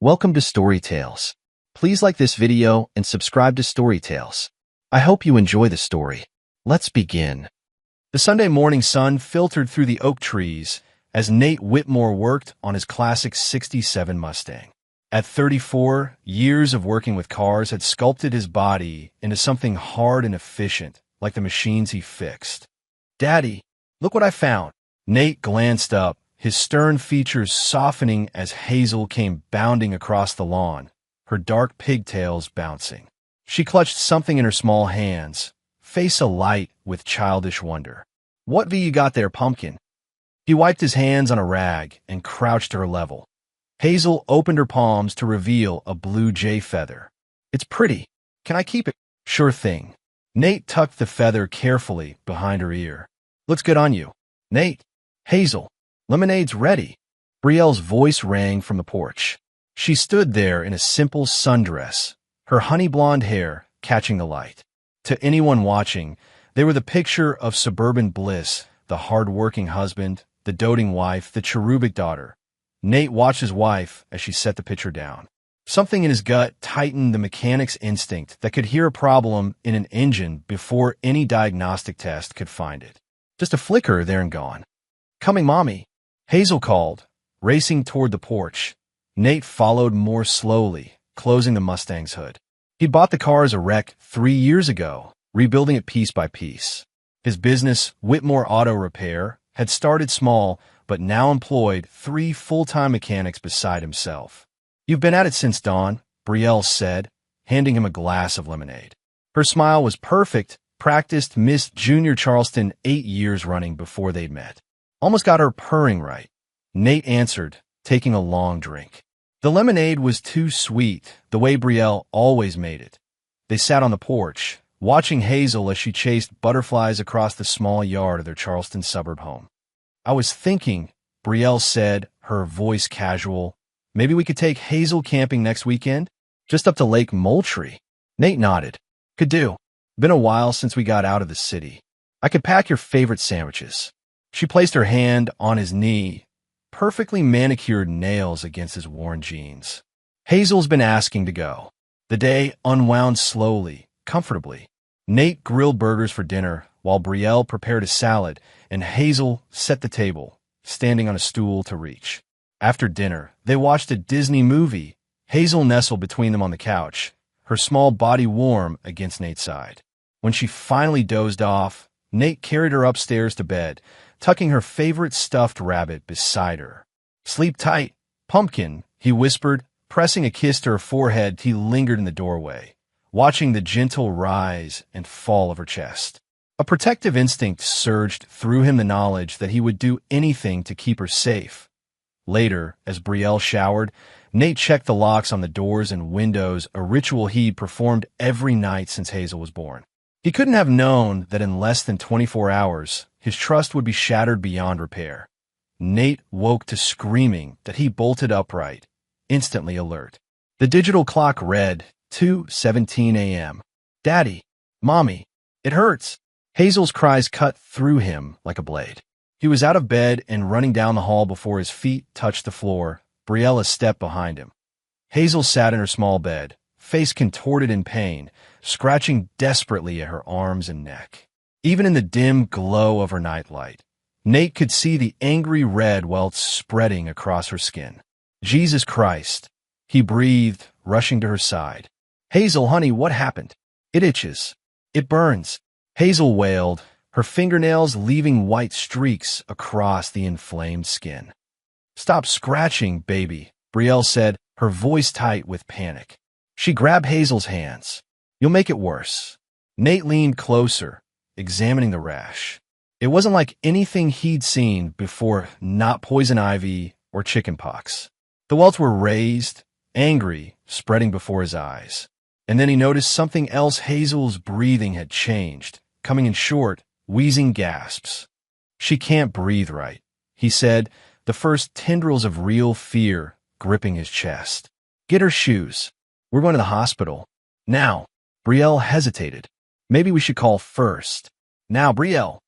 Welcome to Story Tales. Please like this video and subscribe to Story Tales. I hope you enjoy the story. Let's begin. The Sunday morning sun filtered through the oak trees as Nate Whitmore worked on his classic '67 Mustang. At 34, years of working with cars had sculpted his body into something hard and efficient, like the machines he fixed. "Daddy, look what I found." Nate glanced up, his stern features softening as Hazel came bounding across the lawn, her dark pigtails bouncing. She clutched something in her small hands, face alight with childish wonder. "What V you got there, pumpkin?" He wiped his hands on a rag and crouched to her level. Hazel opened her palms to reveal a blue jay feather. "It's pretty. Can I keep it?" "Sure thing." Nate tucked the feather carefully behind her ear. "Looks good on you." "Nate." "Hazel. Lemonade's ready." Brielle's voice rang from the porch. She stood there in a simple sundress, her honey blonde hair catching the light. To anyone watching, they were the picture of suburban bliss, the hard-working husband, the doting wife, the cherubic daughter. Nate watched his wife as she set the picture down. Something in his gut tightened the mechanic's instinct that could hear a problem in an engine before any diagnostic test could find it. Just a flicker there and gone. "Coming, Mommy," Hazel called, racing toward the porch. Nate followed more slowly, closing the Mustang's hood. He'd bought the car as a wreck 3 years ago, rebuilding it piece by piece. His business, Whitmore Auto Repair, had started small, but now employed 3 full-time mechanics beside himself. "You've been at it since dawn," Brielle said, handing him a glass of lemonade. Her smile was perfect, practiced Miss Junior Charleston 8 years running before they'd met. "Almost got her purring right," Nate answered, taking a long drink. The lemonade was too sweet, the way Brielle always made it. They sat on the porch, watching Hazel as she chased butterflies across the small yard of their Charleston suburb home. "I was thinking," Brielle said, her voice casual, "maybe we could take Hazel camping next weekend? Just up to Lake Moultrie." Nate nodded. "Could do. Been a while since we got out of the city. I could pack your favorite sandwiches." She placed her hand on his knee, perfectly manicured nails against his worn jeans. Hazel's been asking to go. The day unwound slowly, comfortably. Nate grilled burgers for dinner, while Brielle prepared a salad, and Hazel set the table, standing on a stool to reach. After dinner, they watched a Disney movie. Hazel nestled between them on the couch, her small body warm against Nate's side. When she finally dozed off, Nate carried her upstairs to bed, tucking her favorite stuffed rabbit beside her. "Sleep tight, pumpkin," he whispered, pressing a kiss to her forehead. He lingered in the doorway, watching the gentle rise and fall of her chest. A protective instinct surged through him, the knowledge that he would do anything to keep her safe. Later, as Brielle showered, Nate checked the locks on the doors and windows, a ritual he'd performed every night since Hazel was born. He couldn't have known that in less than 24 hours, his trust would be shattered beyond repair. Nate woke to screaming that he bolted upright, instantly alert. The digital clock read 2:17 a.m. "Daddy, Mommy, it hurts." Hazel's cries cut through him like a blade. He was out of bed and running down the hall before his feet touched the floor, Brielle a step behind him. Hazel sat in her small bed, face contorted in pain, scratching desperately at her arms and neck. Even in the dim glow of her nightlight, Nate could see the angry red welts spreading across her skin. "Jesus Christ," he breathed, rushing to her side. "Hazel, honey, what happened?" "It itches. It burns," Hazel wailed, her fingernails leaving white streaks across the inflamed skin. "Stop scratching, baby," Brielle said, her voice tight with panic. She grabbed Hazel's hands. "You'll make it worse." Nate leaned closer, examining the rash. It wasn't like anything he'd seen before, not poison ivy or chickenpox. The welts were raised, angry, spreading before his eyes. And then he noticed something else. Hazel's breathing had changed, coming in short, wheezing gasps. "She can't breathe right," he said, the first tendrils of real fear gripping his chest. "Get her shoes. We're going to the hospital. Now." Brielle hesitated. "Maybe we should call first." "Now, Brielle."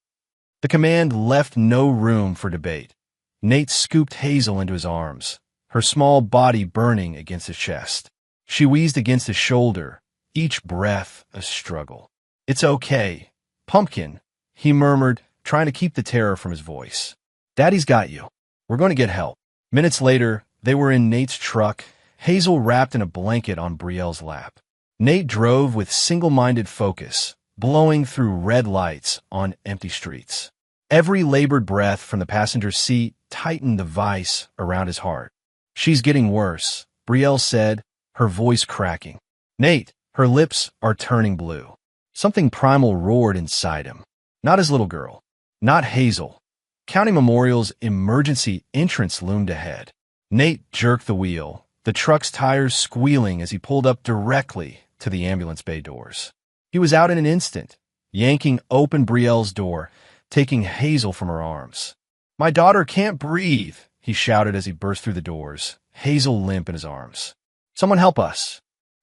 The command left no room for debate. Nate scooped Hazel into his arms, her small body burning against his chest. She wheezed against his shoulder, each breath a struggle. "It's okay, Pumpkin," he murmured, trying to keep the terror from his voice. "Daddy's got you. We're going to get help." Minutes later, they were in Nate's truck, Hazel wrapped in a blanket on Brielle's lap. Nate drove with single-minded focus, blowing through red lights on empty streets. Every labored breath from the passenger seat tightened the vice around his heart. "She's getting worse," Brielle said, her voice cracking. "Nate, her lips are turning blue." Something primal roared inside him. Not his little girl. Not Hazel. County Memorial's emergency entrance loomed ahead. Nate jerked the wheel, the truck's tires squealing as he pulled up directly to the ambulance bay doors. He was out in an instant, yanking open Brielle's door, taking Hazel from her arms. "My daughter can't breathe," he shouted as he burst through the doors, Hazel limp in his arms. "Someone help us."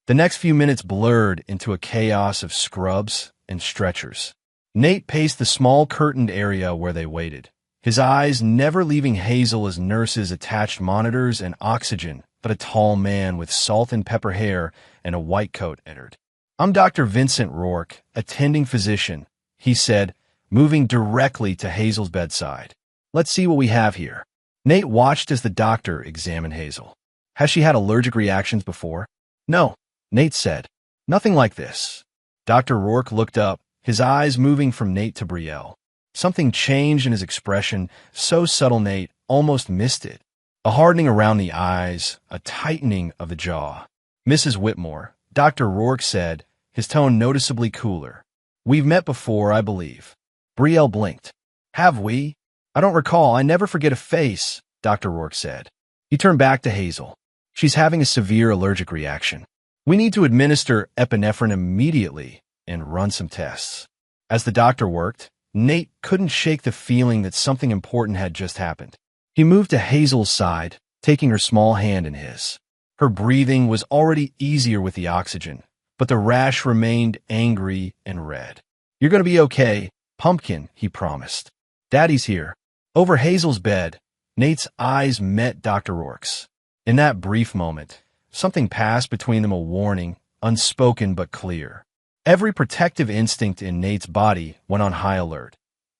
The next few minutes blurred into a chaos of scrubs and stretchers. Nate paced the small curtained area where they waited, his eyes never leaving Hazel as nurses attached monitors and oxygen, but a tall man with salt and pepper hair and a white coat entered. "I'm Dr. Vincent Rourke, attending physician," he said, moving directly to Hazel's bedside. "Let's see what we have here." Nate watched as the doctor examined Hazel. "Has she had allergic reactions before?" "No," Nate said. "Nothing like this." Dr. Rourke looked up, his eyes moving from Nate to Brielle. Something changed in his expression, so subtle Nate almost missed it. A hardening around the eyes, a tightening of the jaw. "Mrs. Whitmore," Dr. Rourke said, his tone noticeably cooler. "We've met before, I believe." Brielle blinked. "Have we?" "I don't recall. I never forget a face," Dr. Rourke said. He turned back to Hazel. "She's having a severe allergic reaction. We need to administer epinephrine immediately and run some tests." As the doctor worked, Nate couldn't shake the feeling that something important had just happened. He moved to Hazel's side, taking her small hand in his. Her breathing was already easier with the oxygen, but the rash remained angry and red. "You're going to be okay, Pumpkin," he promised. "Daddy's here." Over Hazel's bed, Nate's eyes met Dr. Rourke's. In that brief moment, something passed between them, a warning, unspoken but clear. Every protective instinct in Nate's body went on high alert.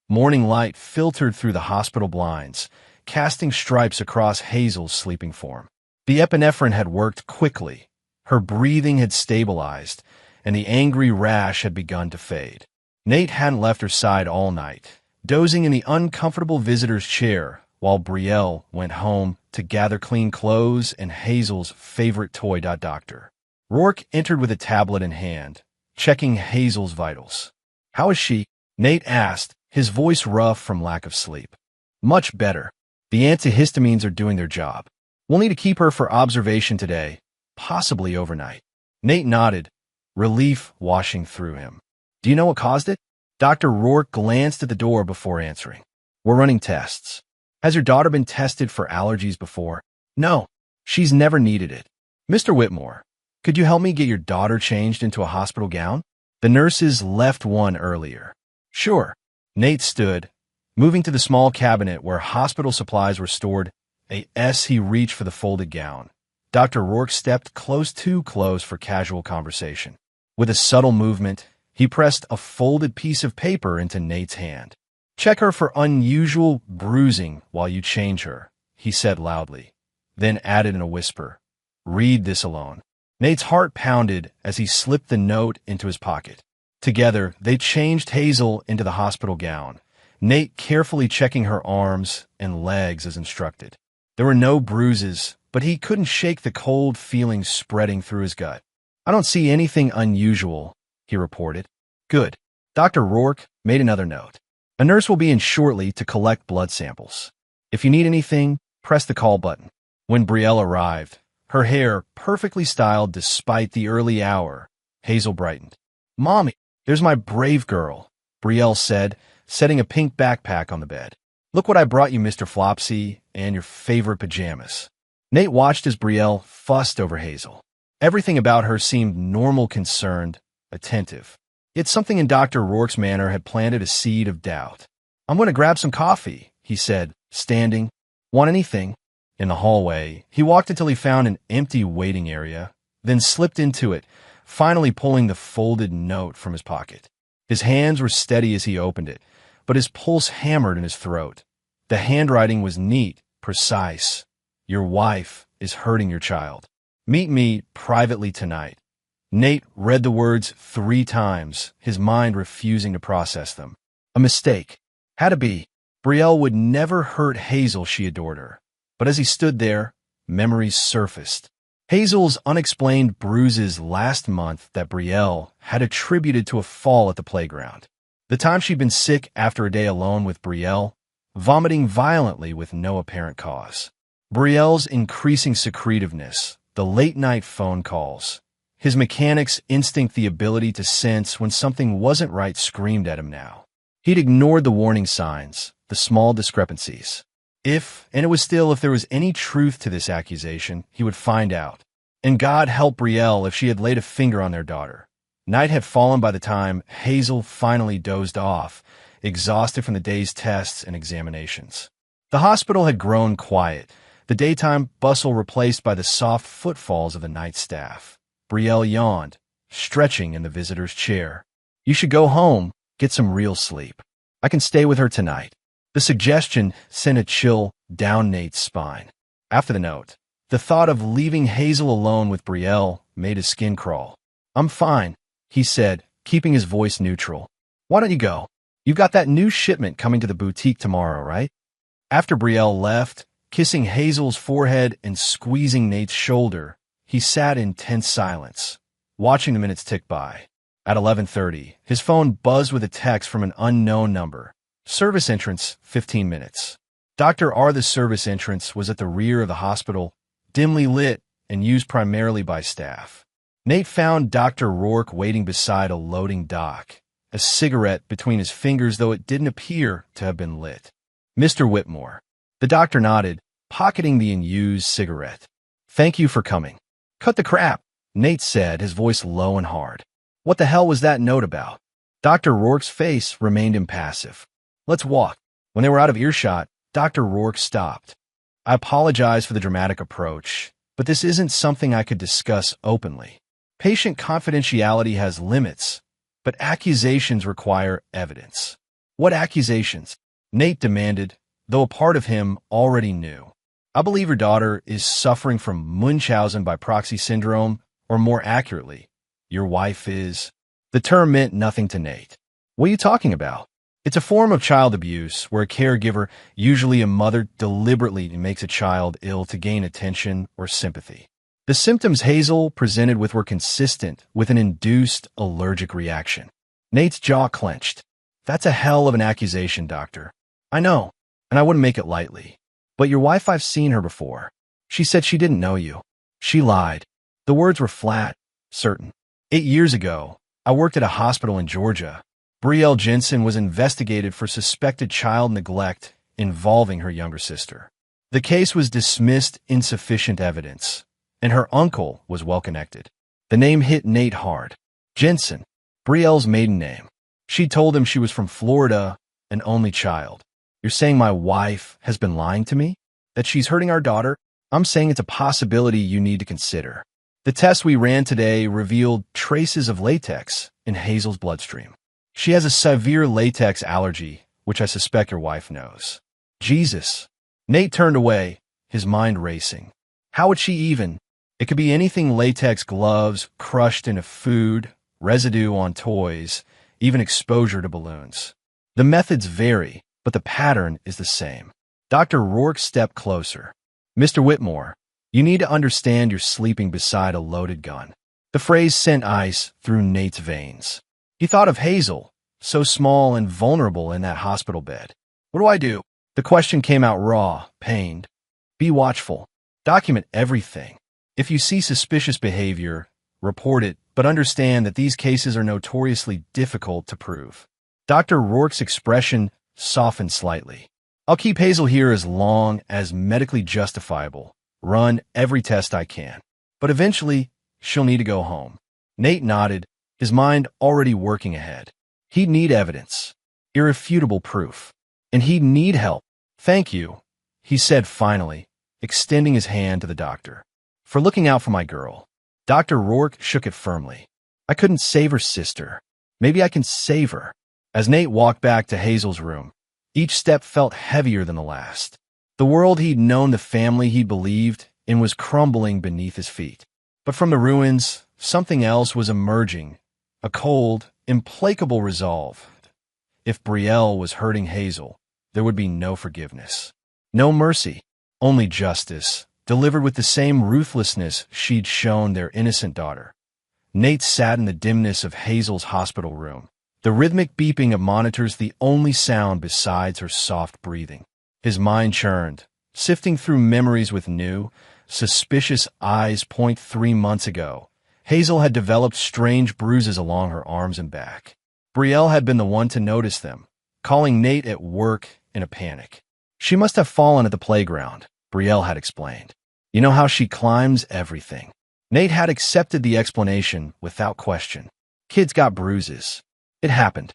Morning light filtered through the hospital blinds, casting stripes across Hazel's sleeping form. The epinephrine had worked quickly. Her breathing had stabilized, and the angry rash had begun to fade. Nate hadn't left her side all night, dozing in the uncomfortable visitor's chair while Brielle went home to gather clean clothes and Hazel's favorite toy. Doctor Rourke entered with a tablet in hand, checking Hazel's vitals. "How is she?" Nate asked, his voice rough from lack of sleep. "Much better. The antihistamines are doing their job. We'll need to keep her for observation today, possibly overnight." Nate nodded, relief washing through him. "Do you know what caused it?" Dr. Rourke glanced at the door before answering. "We're running tests." "Has your daughter been tested for allergies before?" "No, she's never needed it." "Mr. Whitmore, could you help me get your daughter changed into a hospital gown?" The nurses left one earlier. "Sure." Nate stood, moving to the small cabinet where hospital supplies were stored. He reached for the folded gown. Dr. Rourke stepped too close for casual conversation. With a subtle movement, he pressed a folded piece of paper into Nate's hand. "Check her for unusual bruising while you change her," he said loudly, then added in a whisper, "Read this alone." Nate's heart pounded as he slipped the note into his pocket. Together, they changed Hazel into the hospital gown, Nate carefully checking her arms and legs as instructed. There were no bruises, but he couldn't shake the cold feeling spreading through his gut. "I don't see anything unusual," he reported. "Good." Dr. Rourke made another note. "A nurse will be in shortly to collect blood samples. If you need anything, press the call button." When Brielle arrived, her hair perfectly styled despite the early hour, Hazel brightened. "Mommy, there's my brave girl," Brielle said, setting a pink backpack on the bed. "Look what I brought you, Mr. Flopsy, and your favorite pajamas." Nate watched as Brielle fussed over Hazel. Everything about her seemed normal, concerned, attentive. Yet something in Dr. Rourke's manner had planted a seed of doubt. "I'm going to grab some coffee," he said, standing. "Want anything?" In the hallway, he walked until he found an empty waiting area, then slipped into it, finally pulling the folded note from his pocket. His hands were steady as he opened it, but his pulse hammered in his throat. The handwriting was neat, precise. Your wife is hurting your child. Meet me privately tonight. Nate read the words 3 times, his mind refusing to process them. A mistake. Had to be. Brielle would never hurt Hazel, she adored her. But as he stood there, memories surfaced. Hazel's unexplained bruises last month that Brielle had attributed to a fall at the playground. The time she'd been sick after a day alone with Brielle, vomiting violently with no apparent cause. Brielle's increasing secretiveness, the late-night phone calls. His mechanic's instinct, the ability to sense when something wasn't right, screamed at him now. He'd ignored the warning signs, the small discrepancies. If there was any truth to this accusation, he would find out. And God help Brielle if she had laid a finger on their daughter. Night had fallen by the time Hazel finally dozed off, exhausted from the day's tests and examinations. The hospital had grown quiet, the daytime bustle replaced by the soft footfalls of the night staff. Brielle yawned, stretching in the visitor's chair. You should go home, get some real sleep. I can stay with her tonight. The suggestion sent a chill down Nate's spine. After the note, the thought of leaving Hazel alone with Brielle made his skin crawl. I'm fine, he said, keeping his voice neutral. Why don't you go? You've got that new shipment coming to the boutique tomorrow, right? After Brielle left, kissing Hazel's forehead and squeezing Nate's shoulder, he sat in tense silence, watching the minutes tick by. At 11:30, his phone buzzed with a text from an unknown number. Service entrance, 15 minutes. Dr. R. The service entrance was at the rear of the hospital, dimly lit and used primarily by staff. Nate found Dr. Rourke waiting beside a loading dock, a cigarette between his fingers, though it didn't appear to have been lit. Mr. Whitmore. The doctor nodded, pocketing the unused cigarette. Thank you for coming. Cut the crap, Nate said, his voice low and hard. What the hell was that note about? Dr. Rourke's face remained impassive. Let's walk. When they were out of earshot, Dr. Rourke stopped. I apologize for the dramatic approach, but this isn't something I could discuss openly. Patient confidentiality has limits, but accusations require evidence. What accusations? Nate demanded, though a part of him already knew. I believe your daughter is suffering from Munchausen by proxy syndrome, or more accurately, your wife is. The term meant nothing to Nate. What are you talking about? It's a form of child abuse where a caregiver, usually a mother, deliberately makes a child ill to gain attention or sympathy. The symptoms Hazel presented with were consistent with an induced allergic reaction. Nate's jaw clenched. That's a hell of an accusation, doctor. I know, and I wouldn't make it lightly. But your wife, I've seen her before. She said she didn't know you. She lied. The words were flat, certain. 8 years ago, I worked at a hospital in Georgia. Brielle Jensen was investigated for suspected child neglect involving her younger sister. The case was dismissed insufficient evidence, and her uncle was well connected. The name hit Nate hard. Jensen, Brielle's maiden name. She told him she was from Florida, an only child. You're saying my wife has been lying to me? That she's hurting our daughter? I'm saying it's a possibility you need to consider. The test we ran today revealed traces of latex in Hazel's bloodstream. She has a severe latex allergy, which I suspect your wife knows. Jesus. Nate turned away, his mind racing. How would she even? It could be anything: latex gloves, crushed into food, residue on toys, even exposure to balloons. The methods vary, but the pattern is the same. Dr. Rourke stepped closer. Mr. Whitmore, you need to understand you're sleeping beside a loaded gun. The phrase sent ice through Nate's veins. He thought of Hazel, so small and vulnerable in that hospital bed. What do I do? The question came out raw, pained. Be watchful. Document everything. If you see suspicious behavior, report it, but understand that these cases are notoriously difficult to prove. Dr. Rourke's expression softened slightly. I'll keep Hazel here as long as medically justifiable. Run every test I can. But eventually, she'll need to go home. Nate nodded, his mind already working ahead. He'd need evidence, irrefutable proof, and he'd need help. Thank you, he said finally, extending his hand to the doctor. "For looking out for my girl." Dr. Rourke shook it firmly. "I couldn't save her sister. Maybe I can save her." As Nate walked back to Hazel's room, each step felt heavier than the last. The world he'd known, the family he believed in, was crumbling beneath his feet. But from the ruins, something else was emerging, a cold, implacable resolve. If Brielle was hurting Hazel, there would be no forgiveness. No mercy, only justice, delivered with the same ruthlessness she'd shown their innocent daughter. Nate sat in the dimness of Hazel's hospital room, the rhythmic beeping of monitors the only sound besides her soft breathing. His mind churned, sifting through memories with new, suspicious eyes. 3 months ago, Hazel had developed strange bruises along her arms and back. Brielle had been the one to notice them, calling Nate at work in a panic. "She must have fallen at the playground," Brielle had explained. "You know how she climbs everything." Nate had accepted the explanation without question. Kids got bruises. It happened.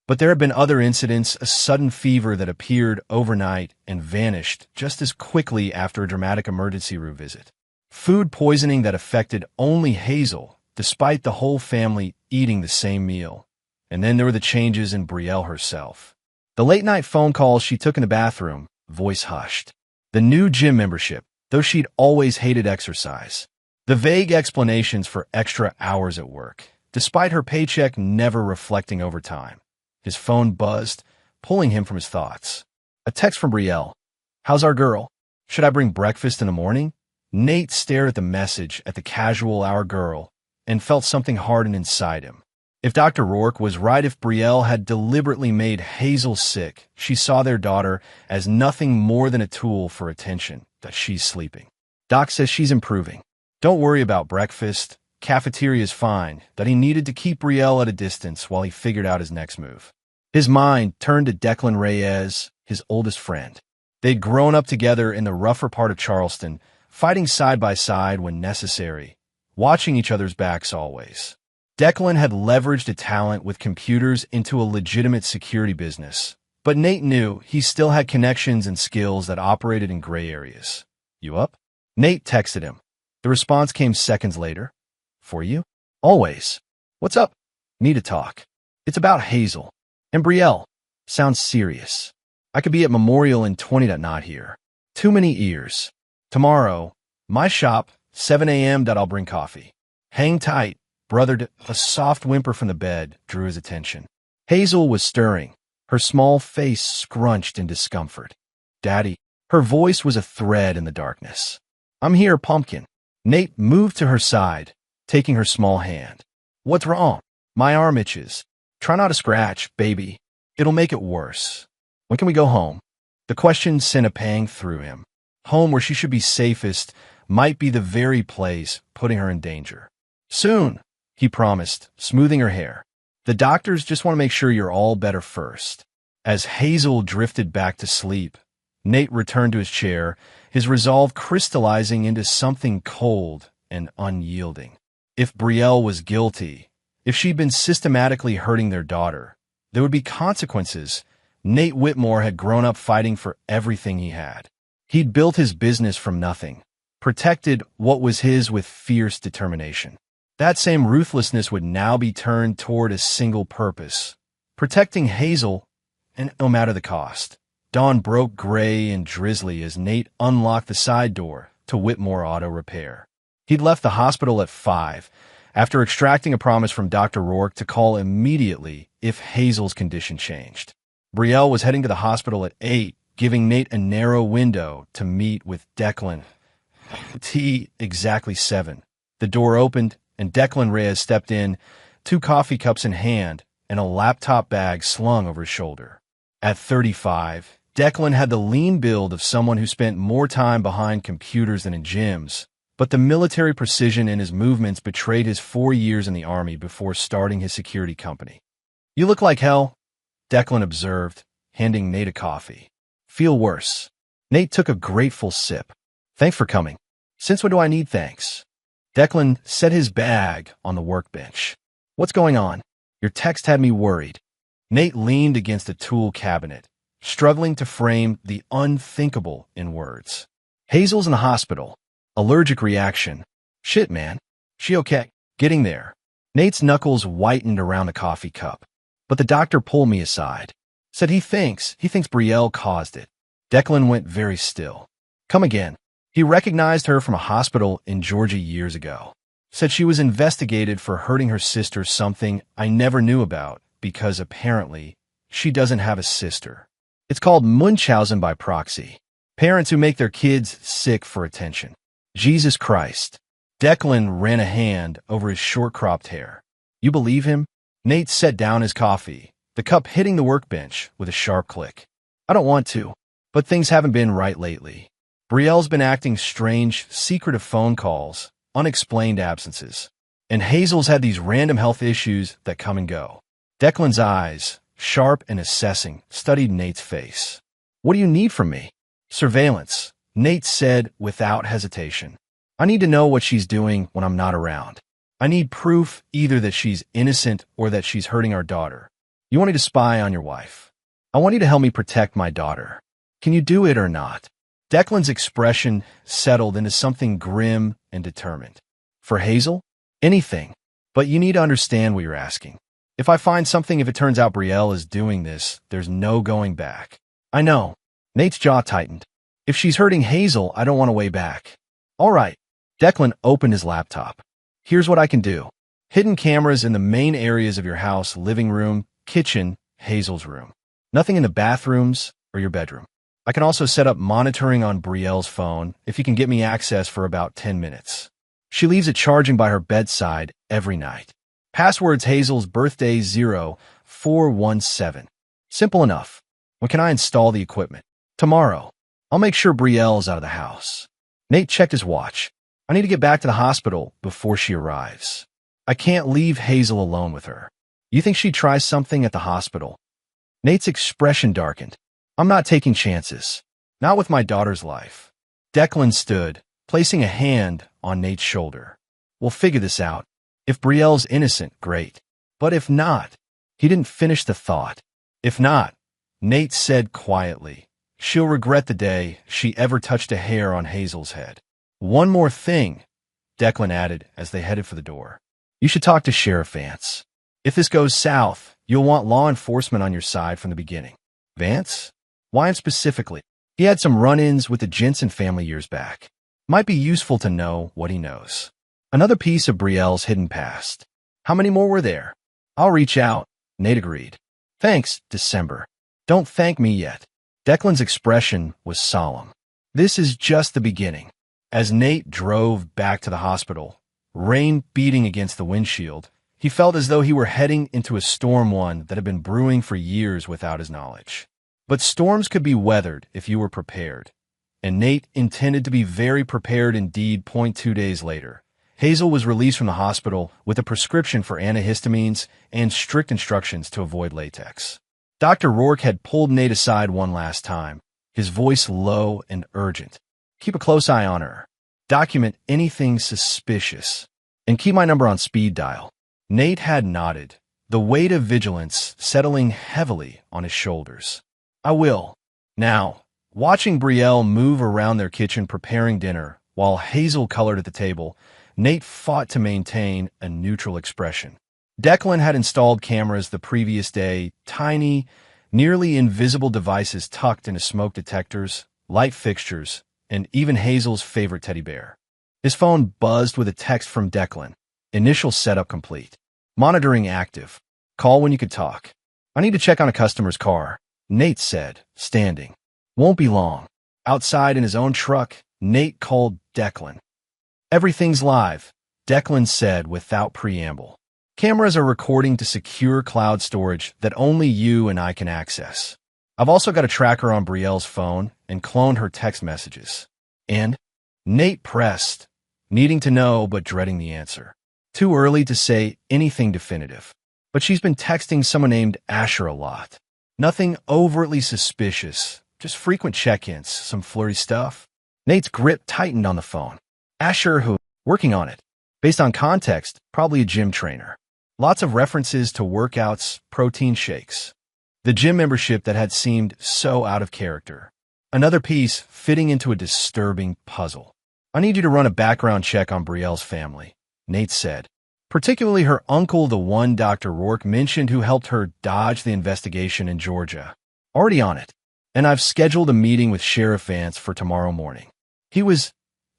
But there had been other incidents, a sudden fever that appeared overnight and vanished just as quickly after a dramatic emergency room visit. Food poisoning that affected only Hazel, despite the whole family eating the same meal. And then there were the changes in Brielle herself. The late-night phone calls she took in the bathroom, voice hushed. The new gym membership, though she'd always hated exercise. The vague explanations for extra hours at work, despite her paycheck never reflecting overtime. His phone buzzed, pulling him from his thoughts. A text from Brielle. "How's our girl? Should I bring breakfast in the morning?" Nate stared at the message, at the casual "our girl," and felt something harden inside him. If Dr. Rourke was right, if Brielle had deliberately made Hazel sick, she saw their daughter as nothing more than a tool for attention, that she's sleeping. "Doc says she's improving. Don't worry about breakfast. Cafeteria's fine," that he needed to keep Brielle at a distance while he figured out his next move. His mind turned to Declan Reyes, his oldest friend. They'd grown up together in the rougher part of Charleston, fighting side by side when necessary, watching each other's backs always. Declan had leveraged a talent with computers into a legitimate security business, but Nate knew he still had connections and skills that operated in gray areas. "You up?" Nate texted him. The response came seconds later. "For you? Always. What's up?" "Need to talk. It's about Hazel. And Brielle. Sounds serious. I could be at Memorial in 20 that not here. Too many ears. Tomorrow, my shop, 7 a.m. I'll bring coffee. Hang tight." Brother. A soft whimper from the bed drew his attention. Hazel was stirring, her small face scrunched in discomfort. "Daddy." Her voice was a thread in the darkness. "I'm here, Pumpkin." Nate moved to her side, taking her small hand. "What's wrong?" "My arm itches." "Try not to scratch, baby. It'll make it worse." "When can we go home?" The question sent a pang through him. Home, where she should be safest, might be the very place putting her in danger. "Soon," he promised, smoothing her hair. "The doctors just want to make sure you're all better first." As Hazel drifted back to sleep, Nate returned to his chair, his resolve crystallizing into something cold and unyielding. If Brielle was guilty, if she'd been systematically hurting their daughter, there would be consequences. Nate Whitmore had grown up fighting for everything he had. He'd built his business from nothing, protected what was his with fierce determination. That same ruthlessness would now be turned toward a single purpose: protecting Hazel, and no matter the cost. Dawn broke gray and drizzly as Nate unlocked the side door to Whitmore Auto Repair. He'd left the hospital at 5, after extracting a promise from Dr. Rourke to call immediately if Hazel's condition changed. Brielle was heading to the hospital at 8, giving Nate a narrow window to meet with Declan. Exactly 7. The door opened, and Declan Reyes stepped in, 2 coffee cups in hand and a laptop bag slung over his shoulder. At 35, Declan had the lean build of someone who spent more time behind computers than in gyms, but the military precision in his movements betrayed his 4 years in the Army before starting his security company. "You look like hell," Declan observed, handing Nate a coffee. "Feel worse." Nate took a grateful sip. "Thanks for coming." "Since when do I need thanks?" Declan set his bag on the workbench. "What's going on? Your text had me worried." Nate leaned against a tool cabinet, struggling to frame the unthinkable in words. Hazel's in the hospital. Allergic reaction. Shit, man. She okay? Getting there. Nate's knuckles whitened around the coffee cup. But the doctor pulled me aside. Said he thinks Brielle caused it. Declan went very still. Come again. He recognized her from a hospital in Georgia years ago. Said she was investigated for hurting her sister, something I never knew about because apparently she doesn't have a sister. It's called Munchausen by proxy. Parents who make their kids sick for attention. Jesus Christ. Declan ran a hand over his short-cropped hair. You believe him? Nate set down his coffee, the cup hitting the workbench with a sharp click. I don't want to, but things haven't been right lately. Brielle's been acting strange, secretive phone calls, unexplained absences. And Hazel's had these random health issues that come and go. Declan's eyes, sharp and assessing, studied Nate's face. What do you need from me? Surveillance, Nate said without hesitation. I need to know what she's doing when I'm not around. I need proof either that she's innocent or that she's hurting our daughter. You want me to spy on your wife? I want you to help me protect my daughter. Can you do it or not? Declan's expression settled into something grim and determined. For Hazel? Anything. But you need to understand what you're asking. If I find something, if it turns out Brielle is doing this, there's no going back. I know. Nate's jaw tightened. If she's hurting Hazel, I don't want to weigh back. All right. Declan opened his laptop. Here's what I can do. Hidden cameras in the main areas of your house, living room, kitchen, Hazel's room. Nothing in the bathrooms or your bedroom. I can also set up monitoring on Brielle's phone if you can get me access for about 10 minutes. She leaves it charging by her bedside every night. Password's Hazel's birthday 0417. Simple enough. When can I install the equipment? Tomorrow. I'll make sure Brielle's out of the house. Nate checked his watch. I need to get back to the hospital before she arrives. I can't leave Hazel alone with her. You think she'd try something at the hospital? Nate's expression darkened. I'm not taking chances. Not with my daughter's life. Declan stood, placing a hand on Nate's shoulder. We'll figure this out. If Brielle's innocent, great. But if not, he didn't finish the thought. If not, Nate said quietly, she'll regret the day she ever touched a hair on Hazel's head. One more thing, Declan added as they headed for the door. You should talk to Sheriff Vance. If this goes south, you'll want law enforcement on your side from the beginning. Vance? Why him specifically? He had some run-ins with the Jensen family years back. Might be useful to know what he knows. Another piece of Brielle's hidden past. How many more were there? I'll reach out, Nate agreed. Thanks, December. Don't thank me yet. Declan's expression was solemn. This is just the beginning. As Nate drove back to the hospital, rain beating against the windshield, he felt as though he were heading into a storm, one that had been brewing for years without his knowledge. But storms could be weathered if you were prepared. And Nate intended to be very prepared indeed. 2 days later, Hazel was released from the hospital with a prescription for antihistamines and strict instructions to avoid latex. Dr. Rourke had pulled Nate aside one last time, his voice low and urgent. Keep a close eye on her. Document anything suspicious. And keep my number on speed dial. Nate had nodded, the weight of vigilance settling heavily on his shoulders. I will. Now, watching Brielle move around their kitchen preparing dinner while Hazel colored at the table, Nate fought to maintain a neutral expression. Declan had installed cameras the previous day, tiny, nearly invisible devices tucked into smoke detectors, light fixtures, and even Hazel's favorite teddy bear. His phone buzzed with a text from Declan. Initial setup complete. Monitoring active. Call when you could talk. I need to check on a customer's car, Nate said, standing. Won't be long. Outside in his own truck, Nate called Declan. Everything's live, Declan said without preamble. Cameras are recording to secure cloud storage that only you and I can access. I've also got a tracker on Brielle's phone and cloned her text messages. And? Nate pressed, needing to know but dreading the answer. Too early to say anything definitive. But she's been texting someone named Asher a lot. Nothing overtly suspicious, just frequent check-ins, some flirty stuff. Nate's grip tightened on the phone. Asher, who? Working on it. Based on context, probably a gym trainer. Lots of references to workouts, protein shakes. The gym membership that had seemed so out of character. Another piece fitting into a disturbing puzzle. I need you to run a background check on Brielle's family, Nate said. Particularly her uncle, the one Dr. Rourke mentioned who helped her dodge the investigation in Georgia. Already on it. And I've scheduled a meeting with Sheriff Vance for tomorrow morning. He was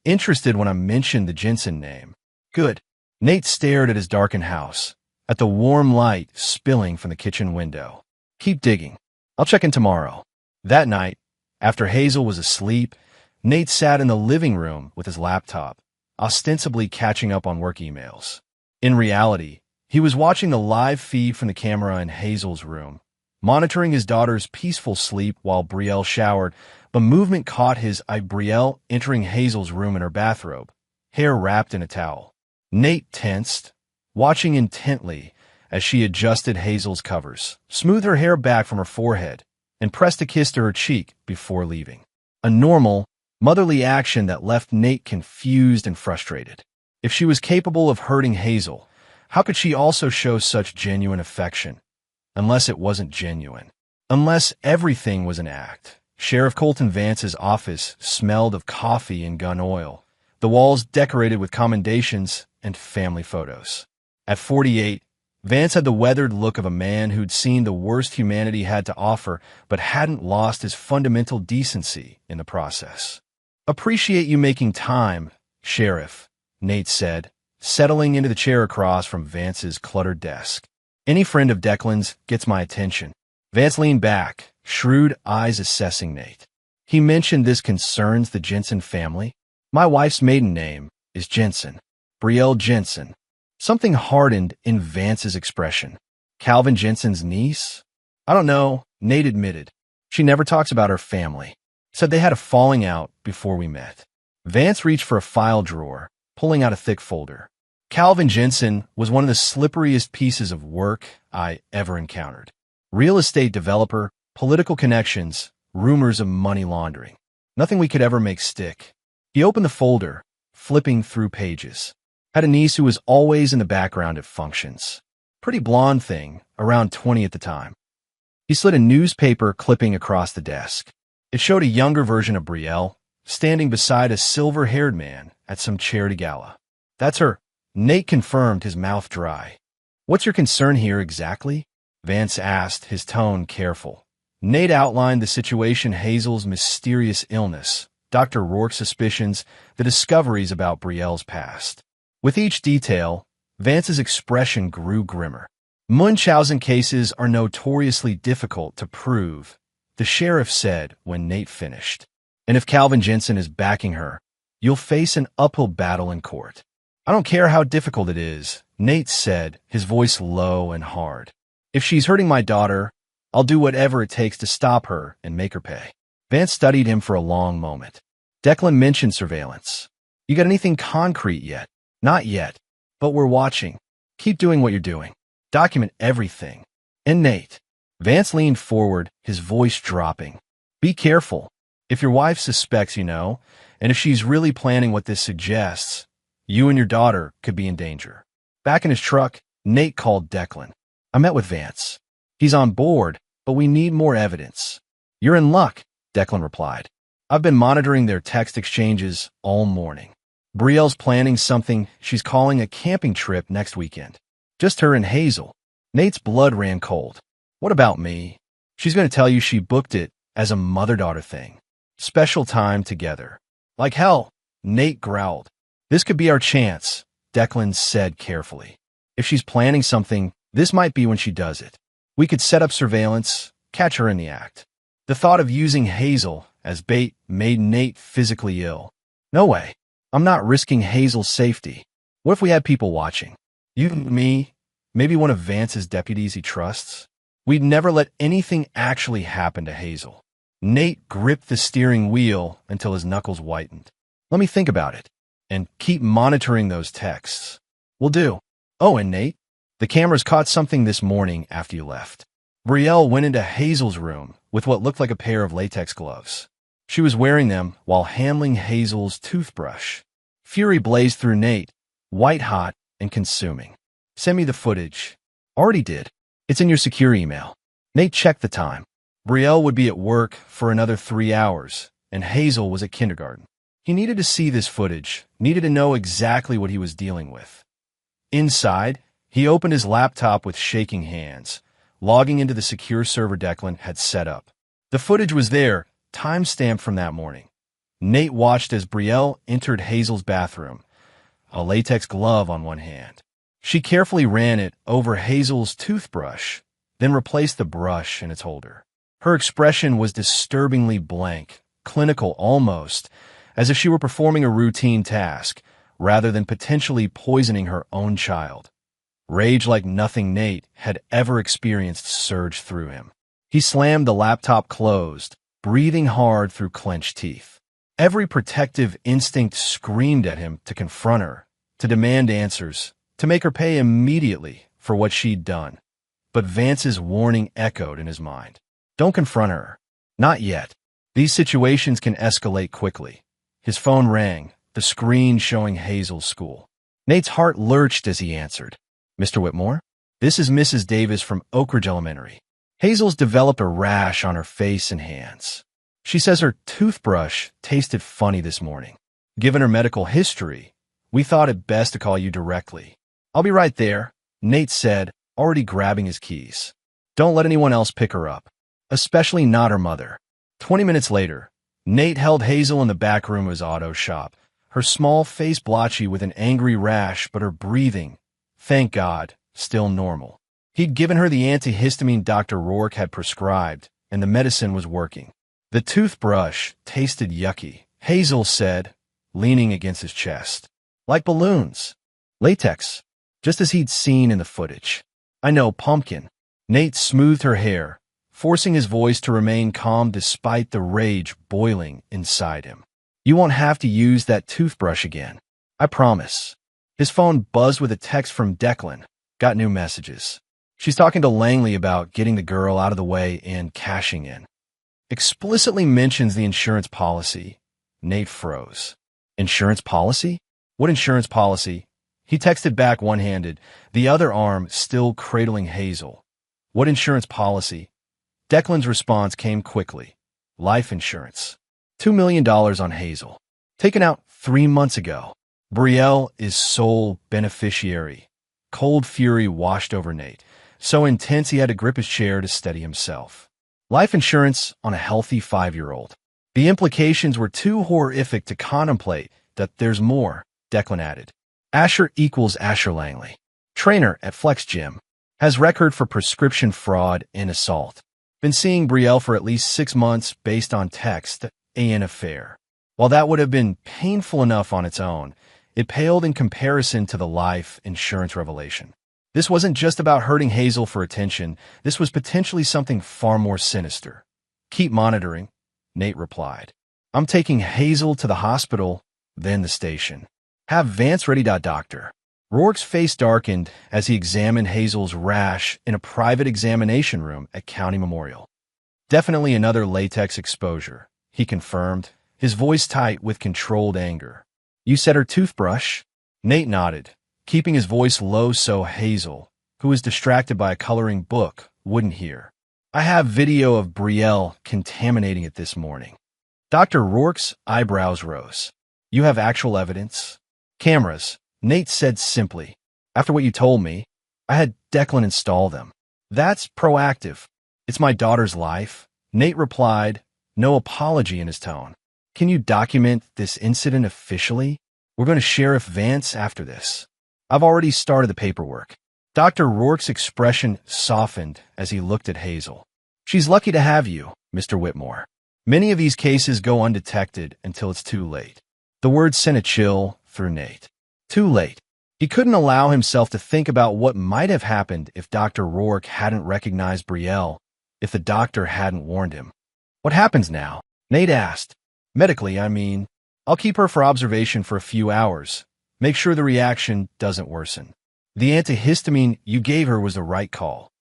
interested when I mentioned the Jensen name. Good. Nate stared at his darkened house, at the warm light spilling from the kitchen window. Keep digging. I'll check in tomorrow. That night, after Hazel was asleep, Nate sat in the living room with his laptop, ostensibly catching up on work emails. In reality, he was watching the live feed from the camera in Hazel's room, monitoring his daughter's peaceful sleep while Brielle showered, but movement caught his eye. Brielle entering Hazel's room in her bathrobe, hair wrapped in a towel. Nate tensed, watching intently as she adjusted Hazel's covers, smoothed her hair back from her forehead, and pressed a kiss to her cheek before leaving. A normal, motherly action that left Nate confused and frustrated. If she was capable of hurting Hazel, how could she also show such genuine affection? Unless it wasn't genuine. Unless everything was an act. Sheriff Colton Vance's office smelled of coffee and gun oil, the walls decorated with commendations and family photos. At 48, Vance had the weathered look of a man who'd seen the worst humanity had to offer, but hadn't lost his fundamental decency in the process. Appreciate you making time, Sheriff, Nate said, settling into the chair across from Vance's cluttered desk. Any friend of Declan's gets my attention. Vance leaned back, shrewd eyes assessing Nate. He mentioned this concerns the Jensen family. My wife's maiden name is Jensen. Brielle Jensen. Something hardened in Vance's expression. Calvin Jensen's niece? I don't know, Nate admitted. She never talks about her family. Said they had a falling out before we met. Vance reached for a file drawer, pulling out a thick folder. Calvin Jensen was one of the slipperiest pieces of work I ever encountered. Real estate developer, political connections, rumors of money laundering. Nothing we could ever make stick. He opened the folder, flipping through pages. Had a niece who was always in the background at functions. Pretty blonde thing, around 20 at the time. He slid a newspaper clipping across the desk. It showed a younger version of Brielle, standing beside a silver-haired man at some charity gala. That's her. Nate confirmed, his mouth dry. What's your concern here exactly? Vance asked, his tone careful. Nate outlined the situation: Hazel's mysterious illness, Dr. Rourke's suspicions, the discoveries about Brielle's past. With each detail, Vance's expression grew grimmer. Munchausen cases are notoriously difficult to prove, the sheriff said when Nate finished. And if Calvin Jensen is backing her, you'll face an uphill battle in court. I don't care how difficult it is, Nate said, his voice low and hard. If she's hurting my daughter, I'll do whatever it takes to stop her and make her pay. Vance studied him for a long moment. Declan mentioned surveillance. You got anything concrete yet? Not yet, but we're watching. Keep doing what you're doing. Document everything. And Nate. Vance leaned forward, his voice dropping. Be careful. If your wife suspects, and if she's really planning what this suggests, you and your daughter could be in danger. Back in his truck, Nate called Declan. I met with Vance. He's on board, but we need more evidence. You're in luck, Declan replied. I've been monitoring their text exchanges all morning. Brielle's planning something she's calling a camping trip next weekend. Just her and Hazel. Nate's blood ran cold. What about me? She's going to tell you she booked it as a mother-daughter thing. Special time together. Like hell, Nate growled. This could be our chance, Declan said carefully. If she's planning something, this might be when she does it. We could set up surveillance, catch her in the act. The thought of using Hazel as bait made Nate physically ill. No way. I'm not risking Hazel's safety. What if we had people watching? You, me, maybe one of Vance's deputies he trusts? We'd never let anything actually happen to Hazel. Nate gripped the steering wheel until his knuckles whitened. Let me think about it. And keep monitoring those texts. Will do. Oh, and Nate, the cameras caught something this morning after you left. Brielle went into Hazel's room with what looked like a pair of latex gloves. She was wearing them while handling Hazel's toothbrush. Fury blazed through Nate, white-hot and consuming. Send me the footage. Already did. It's in your secure email. Nate checked the time. Brielle would be at work for another 3 hours, and Hazel was at kindergarten. He needed to see this footage, needed to know exactly what he was dealing with. Inside, he opened his laptop with shaking hands, logging into the secure server Declan had set up. The footage was there, time-stamped from that morning. Nate watched as Brielle entered Hazel's bathroom, a latex glove on one hand. She carefully ran it over Hazel's toothbrush, then replaced the brush in its holder. Her expression was disturbingly blank, clinical almost, as if she were performing a routine task, rather than potentially poisoning her own child. Rage like nothing Nate had ever experienced surged through him. He slammed the laptop closed, breathing hard through clenched teeth. Every protective instinct screamed at him to confront her, to demand answers, to make her pay immediately for what she'd done. But Vance's warning echoed in his mind. Don't confront her. Not yet. These situations can escalate quickly. His phone rang, the screen showing Hazel's school. Nate's heart lurched as he answered. Mr. Whitmore? This is Mrs. Davis from Oak Ridge Elementary. Hazel's developed a rash on her face and hands. She says her toothbrush tasted funny this morning. Given her medical history, we thought it best to call you directly. I'll be right there, Nate said, already grabbing his keys. Don't let anyone else pick her up, especially not her mother. 20 minutes later, Nate held Hazel in the back room of his auto shop, her small face blotchy with an angry rash, but her breathing, thank God, still normal. He'd given her the antihistamine Dr. Rourke had prescribed, and the medicine was working. The toothbrush tasted yucky, Hazel said, leaning against his chest. Like balloons. Latex, just as he'd seen in the footage. I know, pumpkin. Nate smoothed her hair, forcing his voice to remain calm despite the rage boiling inside him. You won't have to use that toothbrush again. I promise. His phone buzzed with a text from Declan. Got new messages. She's talking to Langley about getting the girl out of the way and cashing in. Explicitly mentions the insurance policy. Nate froze. Insurance policy? What insurance policy? He texted back one-handed, the other arm still cradling Hazel. What insurance policy? Declan's response came quickly. Life insurance. $2 million on Hazel. Taken out 3 months ago. Brielle is sole beneficiary. Cold fury washed over Nate, so intense he had to grip his chair to steady himself. Life insurance on a healthy 5-year-old. The implications were too horrific to contemplate. That there's more, Declan added. Asher equals Asher Langley. Trainer at Flex Gym. Has record for prescription fraud and assault. Been seeing Brielle for at least 6 months based on text, an affair. While that would have been painful enough on its own, it paled in comparison to the life insurance revelation. This wasn't just about hurting Hazel for attention. This was potentially something far more sinister. Keep monitoring, Nate replied. I'm taking Hazel to the hospital, then the station. Have Vance ready. Doctor. Rourke's face darkened as he examined Hazel's rash in a private examination room at County Memorial. Definitely another latex exposure, he confirmed, his voice tight with controlled anger. You said her toothbrush? Nate nodded, keeping his voice low so Hazel, who was distracted by a coloring book, wouldn't hear. I have video of Brielle contaminating it this morning. Dr. Rourke's eyebrows rose. You have actual evidence? Cameras, Nate said simply. After what you told me, I had Declan install them. That's proactive. It's my daughter's life. Nate replied, no apology in his tone. Can you document this incident officially? We're going to Sheriff Vance after this. I've already started the paperwork. Dr. Rourke's expression softened as he looked at Hazel. She's lucky to have you, Mr. Whitmore. Many of these cases go undetected until it's too late. The word sent a chill through Nate. Too late. He couldn't allow himself to think about what might have happened if Dr. Rourke hadn't recognized Brielle, if the doctor hadn't warned him. What happens now? Nate asked. Medically, I mean. I'll keep her for observation for a few hours. Make sure the reaction doesn't worsen. The antihistamine you gave her was the right call.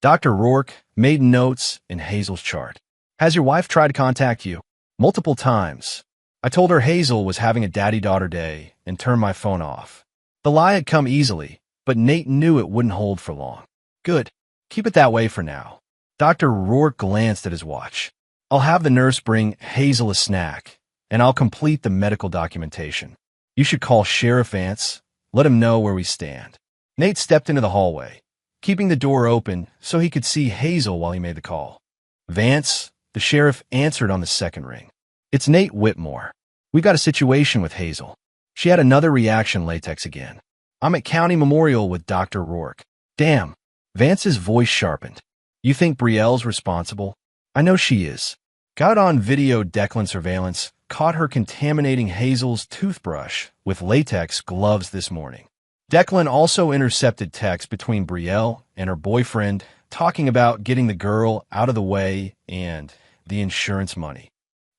Dr. Rourke made notes in Hazel's chart. Has your wife tried to contact you? Multiple times. I told her Hazel was having a daddy-daughter day and turned my phone off. The lie had come easily, but Nate knew it wouldn't hold for long. Good. Keep it that way for now. Dr. Rourke glanced at his watch. I'll have the nurse bring Hazel a snack, and I'll complete the medical documentation. You should call Sheriff Vance. Let him know where we stand. Nate stepped into the hallway, keeping the door open so he could see Hazel while he made the call. Vance, the sheriff answered on the second ring. It's Nate Whitmore. We've got a situation with Hazel. She had another reaction latex again. I'm at County Memorial with Dr. Rourke. Damn. Vance's voice sharpened. You think Brielle's responsible? I know she is. Got on video Declan surveillance, caught her contaminating Hazel's toothbrush with latex gloves this morning. Declan also intercepted texts between Brielle and her boyfriend talking about getting the girl out of the way and the insurance money.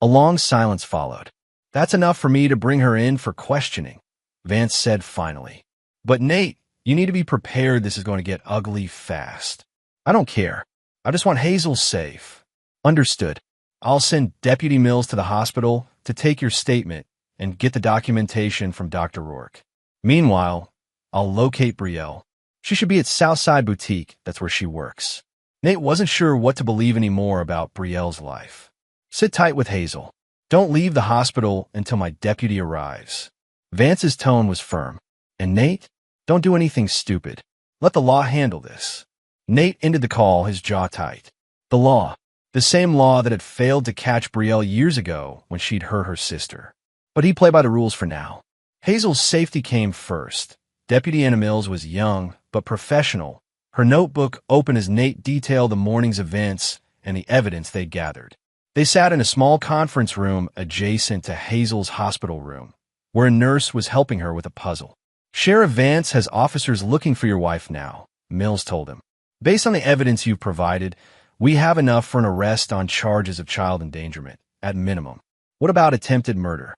A long silence followed. That's enough for me to bring her in for questioning, Vance said finally. But Nate, you need to be prepared this is going to get ugly fast. I don't care. I just want Hazel safe. Understood. I'll send Deputy Mills to the hospital to take your statement and get the documentation from Dr. Rourke. Meanwhile, I'll locate Brielle. She should be at Southside Boutique. That's where she works. Nate wasn't sure what to believe anymore about Brielle's life. Sit tight with Hazel. Don't leave the hospital until my deputy arrives. Vance's tone was firm. And Nate, don't do anything stupid. Let the law handle this. Nate ended the call, his jaw tight. The law. The same law that had failed to catch Brielle years ago when she'd hurt her sister. But he'd play by the rules for now. Hazel's safety came first. Deputy Anna Mills was young, but professional. Her notebook open as Nate detailed the morning's events and the evidence they'd gathered. They sat in a small conference room adjacent to Hazel's hospital room, where a nurse was helping her with a puzzle. Sheriff Vance has officers looking for your wife now, Mills told him. Based on the evidence you've provided, we have enough for an arrest on charges of child endangerment, at minimum. What about attempted murder?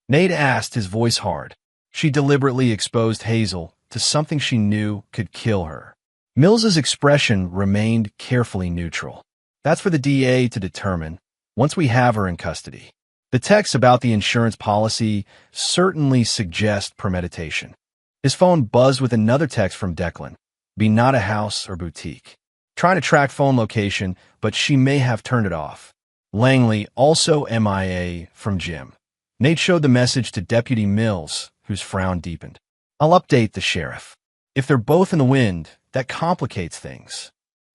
Nate asked, his voice hard. She deliberately exposed Hazel to something she knew could kill her. Mills's expression remained carefully neutral. That's for the DA to determine once we have her in custody. The texts about the insurance policy certainly suggest premeditation. His phone buzzed with another text from Declan. Be not a house or boutique. Trying to track phone location, but she may have turned it off. Langley, also MIA from Jim. Nate showed the message to Deputy Mills, whose frown deepened. I'll update the sheriff. If they're both in the wind, that complicates things.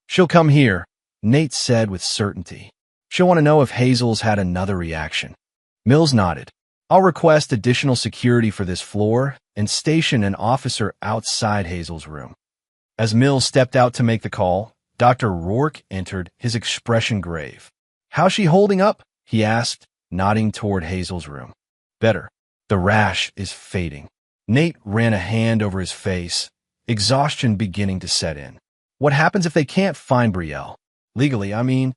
She'll come here, Nate said with certainty. She'll want to know if Hazel's had another reaction. Mills nodded. I'll request additional security for this floor and station an officer outside Hazel's room. As Mills stepped out to make the call, Dr. Rourke entered, his expression grave. How's she holding up? He asked, nodding toward Hazel's room. Better. The rash is fading. Nate ran a hand over his face, exhaustion beginning to set in. What happens if they can't find Brielle? Legally, I mean.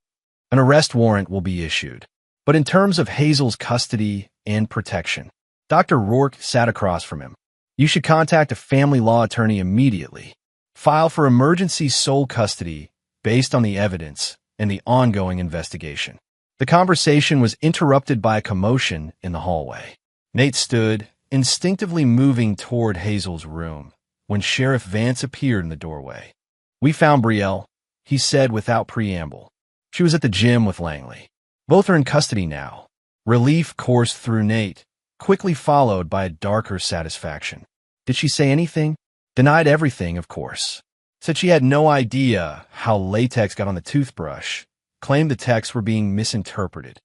An arrest warrant will be issued. But in terms of Hazel's custody and protection, Dr. Rourke sat across from him. You should contact a family law attorney immediately. File for emergency sole custody based on the evidence and the ongoing investigation. The conversation was interrupted by a commotion in the hallway. Nate stood, instinctively moving toward Hazel's room, when Sheriff Vance appeared in the doorway. We found Brielle, he said without preamble. She was at the gym with Langley. Both are in custody now. Relief coursed through Nate, quickly followed by a darker satisfaction. Did she say anything? Denied everything, of course. Said she had no idea how latex got on the toothbrush. Claimed the texts were being misinterpreted.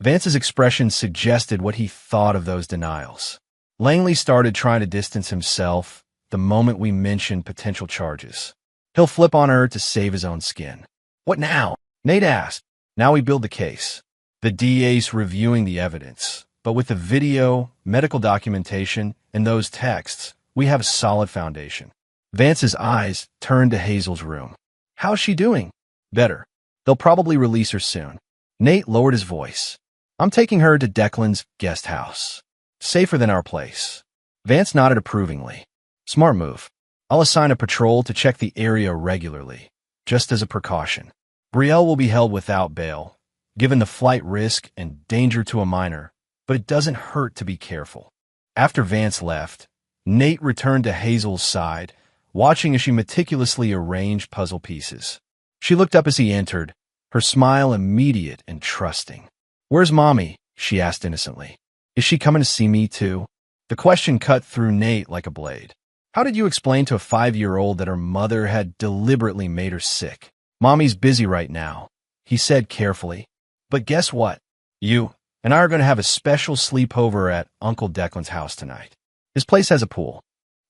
Vance's expression suggested what he thought of those denials. Langley started trying to distance himself the moment we mentioned potential charges. He'll flip on her to save his own skin. What now? Nate asked. Now we build the case. The DA's reviewing the evidence, but with the video, medical documentation, and those texts, we have a solid foundation. Vance's eyes turned to Hazel's room. How's she doing? Better. They'll probably release her soon. Nate lowered his voice. I'm taking her to Declan's guest house. Safer than our place. Vance nodded approvingly. Smart move. I'll assign a patrol to check the area regularly, just as a precaution. Brielle will be held without bail, given the flight risk and danger to a minor, but it doesn't hurt to be careful. After Vance left, Nate returned to Hazel's side, watching as she meticulously arranged puzzle pieces. She looked up as he entered, her smile immediate and trusting. "Where's Mommy?" she asked innocently. "Is she coming to see me too?" The question cut through Nate like a blade. How did you explain to a 5-year-old that her mother had deliberately made her sick? "Mommy's busy right now," he said carefully. "But guess what? You and I are going to have a special sleepover at Uncle Declan's house tonight. His place has a pool."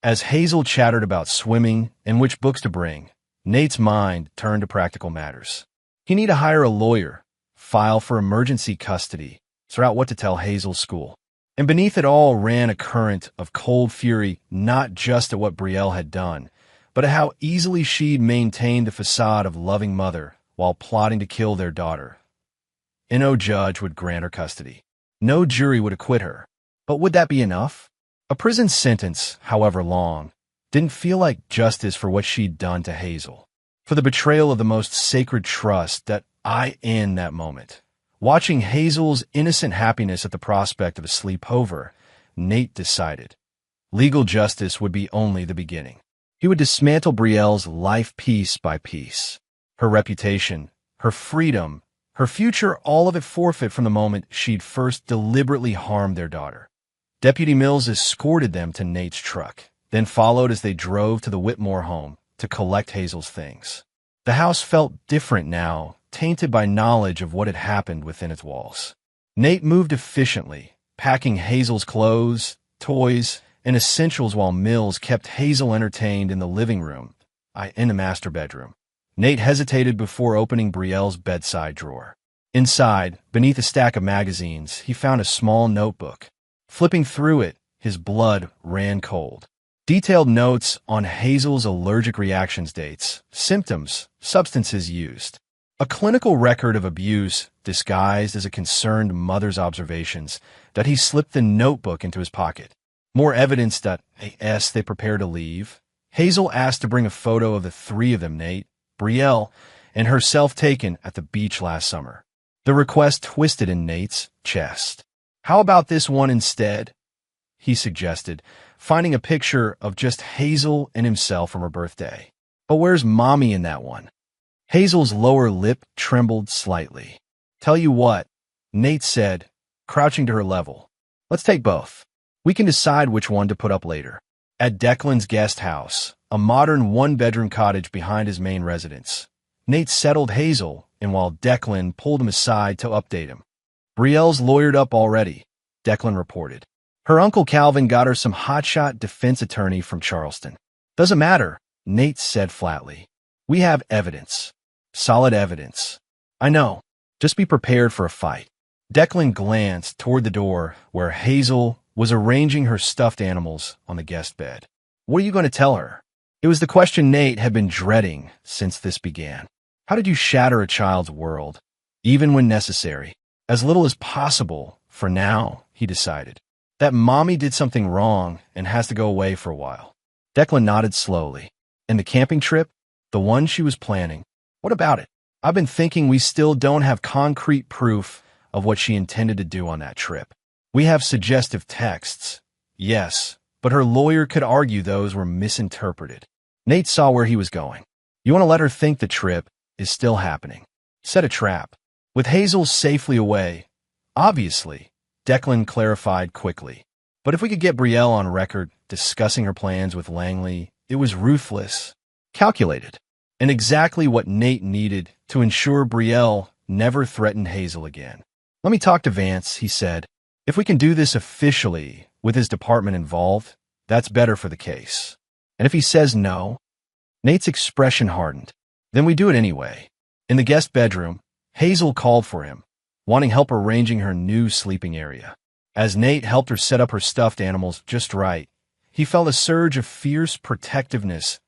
As Hazel chattered about swimming and which books to bring, Nate's mind turned to practical matters. He needed to hire a lawyer, file for emergency custody, sort out what to tell Hazel's school. And beneath it all ran a current of cold fury, not just at what Brielle had done, but at how easily she'd maintained the facade of loving mother while plotting to kill their daughter. No judge would grant her custody. No jury would acquit her. But would that be enough? A prison sentence, however long, didn't feel like justice for what she'd done to Hazel, for the betrayal of the most sacred trust that in that moment. Watching Hazel's innocent happiness at the prospect of a sleepover, Nate decided legal justice would be only the beginning. He would dismantle Brielle's life piece by piece. Her reputation, her freedom, her future, all of it forfeit from the moment she'd first deliberately harmed their daughter. Deputy Mills escorted them to Nate's truck, then followed as they drove to the Whitmore home to collect Hazel's things. The house felt different now, tainted by knowledge of what had happened within its walls. Nate moved efficiently, packing Hazel's clothes, toys, and essentials while Mills kept Hazel entertained in the living room, in the master bedroom. Nate hesitated before opening Brielle's bedside drawer. Inside, beneath a stack of magazines, he found a small notebook. Flipping through it, his blood ran cold. Detailed notes on Hazel's allergic reactions dates, symptoms, substances used. A clinical record of abuse disguised as a concerned mother's observations that he slipped the notebook into his pocket. More evidence that they prepared to leave. Hazel asked to bring a photo of the three of them, Nate, Brielle, and herself taken at the beach last summer. The request twisted in Nate's chest. "How about this one instead?" he suggested, finding a picture of just Hazel and himself from her birthday. "But where's Mommy in that one?" Hazel's lower lip trembled slightly. "Tell you what," Nate said, crouching to her level. "Let's take both. We can decide which one to put up later." At Declan's guest house, a modern one-bedroom cottage behind his main residence, Nate settled Hazel, and while Declan pulled him aside to update him. "Brielle's lawyered up already," Declan reported. "Her Uncle Calvin got her some hotshot defense attorney from Charleston." "Doesn't matter," Nate said flatly. "We have evidence. Solid evidence." "I know. Just be prepared for a fight." Declan glanced toward the door where Hazel was arranging her stuffed animals on the guest bed. "What are you going to tell her?" It was the question Nate had been dreading since this began. How did you shatter a child's world, even when necessary? As little as possible, for now, he decided. That Mommy did something wrong and has to go away for a while. Declan nodded slowly. "And the camping trip? The one she was planning? What about it?" "I've been thinking we still don't have concrete proof of what she intended to do on that trip. We have suggestive texts, yes, but her lawyer could argue those were misinterpreted." Nate saw where he was going. "You want to let her think the trip is still happening. Set a trap. With Hazel safely away, obviously," Declan clarified quickly. "But if we could get Brielle on record discussing her plans with Langley, it was ruthless, calculated, and exactly what Nate needed to ensure Brielle never threatened Hazel again. "Let me talk to Vance," he said. "If we can do this officially, with his department involved, that's better for the case. And if he says no," Nate's expression hardened. "Then we do it anyway." In the guest bedroom, Hazel called for him, wanting help arranging her new sleeping area. As Nate helped her set up her stuffed animals just right, he felt a surge of fierce protectiveness.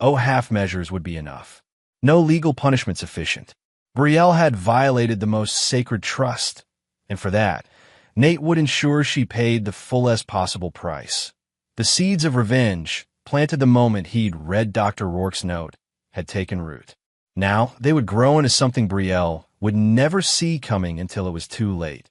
Half measures would be enough. No legal punishment sufficient. Brielle had violated the most sacred trust, and for that, Nate would ensure she paid the fullest possible price. The seeds of revenge, planted the moment he'd read Dr. Rourke's note, had taken root. Now they would grow into something Brielle would never see coming until it was too late.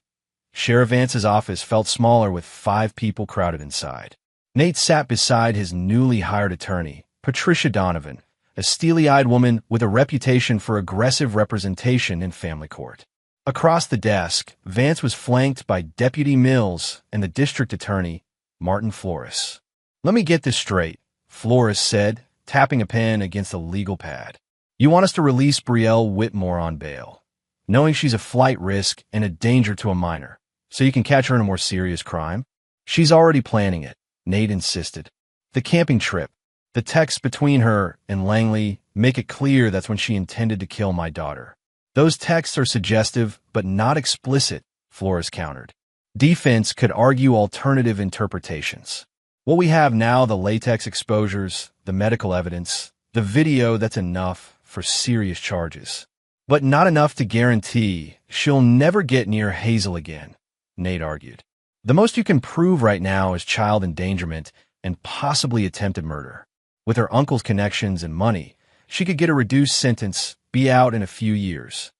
Sheriff Vance's office felt smaller with 5 people crowded inside. Nate sat beside his newly hired attorney, Patricia Donovan, a steely-eyed woman with a reputation for aggressive representation in family court. Across the desk, Vance was flanked by Deputy Mills and the district attorney, Martin Flores. "Let me get this straight," Flores said, tapping a pen against a legal pad. "You want us to release Brielle Whitmore on bail, knowing she's a flight risk and a danger to a minor, so you can catch her in a more serious crime?" "She's already planning it," Nate insisted. "The camping trip, the texts between her and Langley make it clear that's when she intended to kill my daughter." "Those texts are suggestive, but not explicit," Flores countered. "Defense could argue alternative interpretations. What we have now, the latex exposures, the medical evidence, the video, that's enough for serious charges. But not enough to guarantee she'll never get near Hazel again," Nate argued. "The most you can prove right now is child endangerment and possibly attempted murder. With her uncle's connections and money, she could get a reduced sentence, be out in a few years."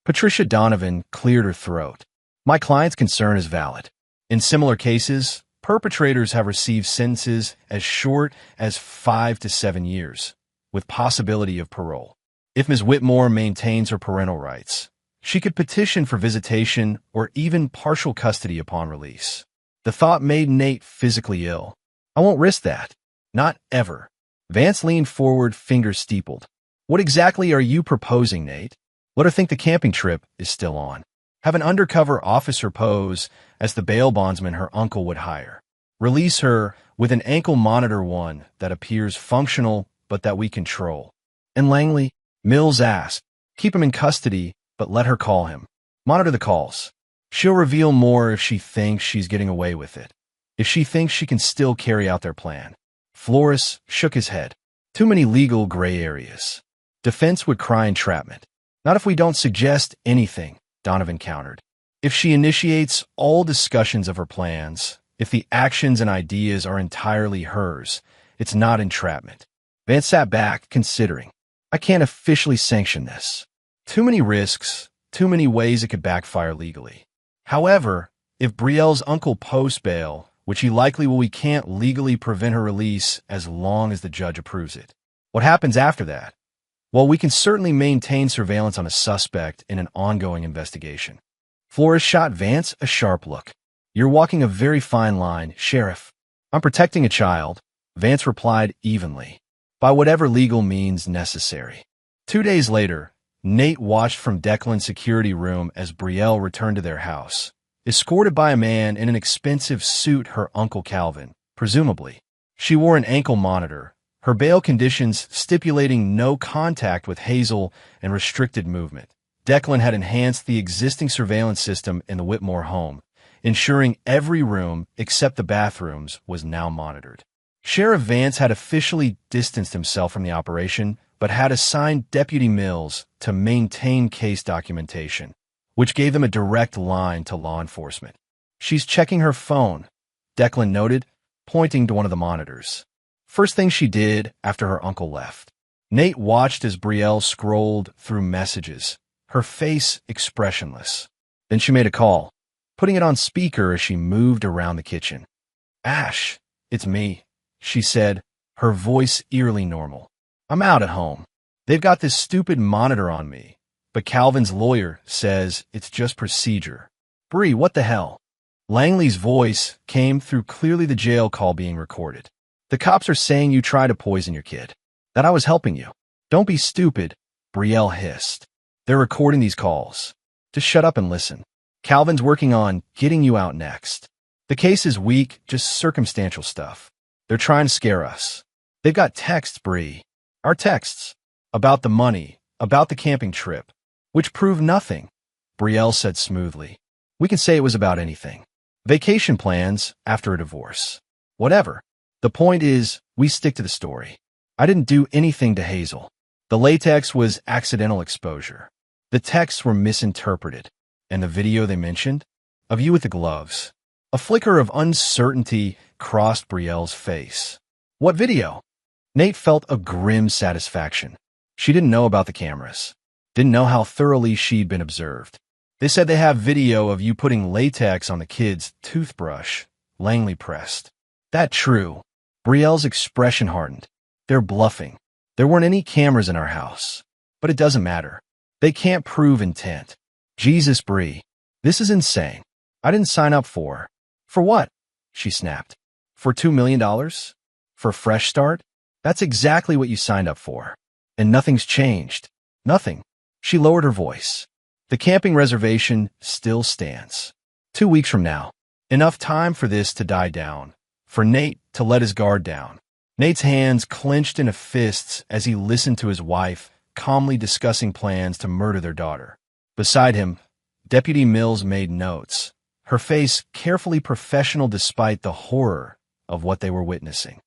Patricia Donovan cleared her throat. "My client's concern is valid. In similar cases, perpetrators have received sentences as short as 5 to 7 years, with possibility of parole. If Ms. Whitmore maintains her parental rights, she could petition for visitation or even partial custody upon release." The thought made Nate physically ill. "I won't risk that. Not ever." Vance leaned forward, fingers steepled. "What exactly are you proposing, Nate?" "Let her think the camping trip is still on. Have an undercover officer pose as the bail bondsman her uncle would hire. Release her with an ankle monitor, one that appears functional but that we control." "And Langley?" Mills asked. "Keep him in custody, but let her call him. Monitor the calls. She'll reveal more if she thinks she's getting away with it. If she thinks she can still carry out their plan." Flores shook his head. "Too many legal gray areas. Defense would cry entrapment." "Not if we don't suggest anything," Donovan countered. "If she initiates all discussions of her plans, if the actions and ideas are entirely hers, it's not entrapment." Vance sat back, considering. "I can't officially sanction this. Too many risks, too many ways it could backfire legally. However, if Brielle's uncle posts bail, which he likely will, we can't legally prevent her release as long as the judge approves it. What happens after that? Well, we can certainly maintain surveillance on a suspect in an ongoing investigation." Flores shot Vance a sharp look. "You're walking a very fine line, Sheriff." "I'm protecting a child," Vance replied evenly, "by whatever legal means necessary." 2 days later, Nate watched from Declan's security room as Brielle returned to their house, escorted by a man in an expensive suit, her Uncle Calvin, presumably. She wore an ankle monitor, her bail conditions stipulating no contact with Hazel and restricted movement. Declan had enhanced the existing surveillance system in the Whitmore home, ensuring every room except the bathrooms was now monitored. Sheriff Vance had officially distanced himself from the operation, but had assigned Deputy Mills to maintain case documentation, which gave them a direct line to law enforcement. "She's checking her phone," Declan noted, pointing to one of the monitors. First thing she did after her uncle left. Nate watched as Brielle scrolled through messages, her face expressionless. Then she made a call, putting it on speaker as she moved around the kitchen. "Ash, it's me," she said, her voice eerily normal. "I'm out at home. They've got this stupid monitor on me, but Calvin's lawyer says it's just procedure." "Bree, what the hell?" Langley's voice came through clearly, the jail call being recorded. "The cops are saying you tried to poison your kid. That I was helping you." "Don't be stupid," Brielle hissed. "They're recording these calls. Just shut up and listen. Calvin's working on getting you out next. The case is weak, just circumstantial stuff. They're trying to scare us. They've got texts, Bree. Our texts. About the money, about the camping trip, which prove nothing," Brielle said smoothly. "We can say it was about anything. Vacation plans after a divorce. Whatever. The point is, we stick to the story. I didn't do anything to Hazel. The latex was accidental exposure. The texts were misinterpreted. And the video they mentioned? Of you with the gloves." A flicker of uncertainty crossed Brielle's face. "What video?" Nate felt a grim satisfaction. She didn't know about the cameras. Didn't know how thoroughly she'd been observed. "They said they have video of you putting latex on the kid's toothbrush," Langley pressed. "That true?" Brielle's expression hardened. "They're bluffing. There weren't any cameras in our house. But it doesn't matter. They can't prove intent. Jesus, Bree. This is insane. I didn't sign up for. For what? She snapped. For $2 million? For a fresh start? That's exactly what you signed up for. And nothing's changed. Nothing. She lowered her voice. The camping reservation still stands. 2 weeks from now. Enough time for this to die down. For Nate to let his guard down. Nate's hands clenched into fists as he listened to his wife calmly discussing plans to murder their daughter. Beside him, Deputy Mills made notes, her face carefully professional despite the horror of what they were witnessing.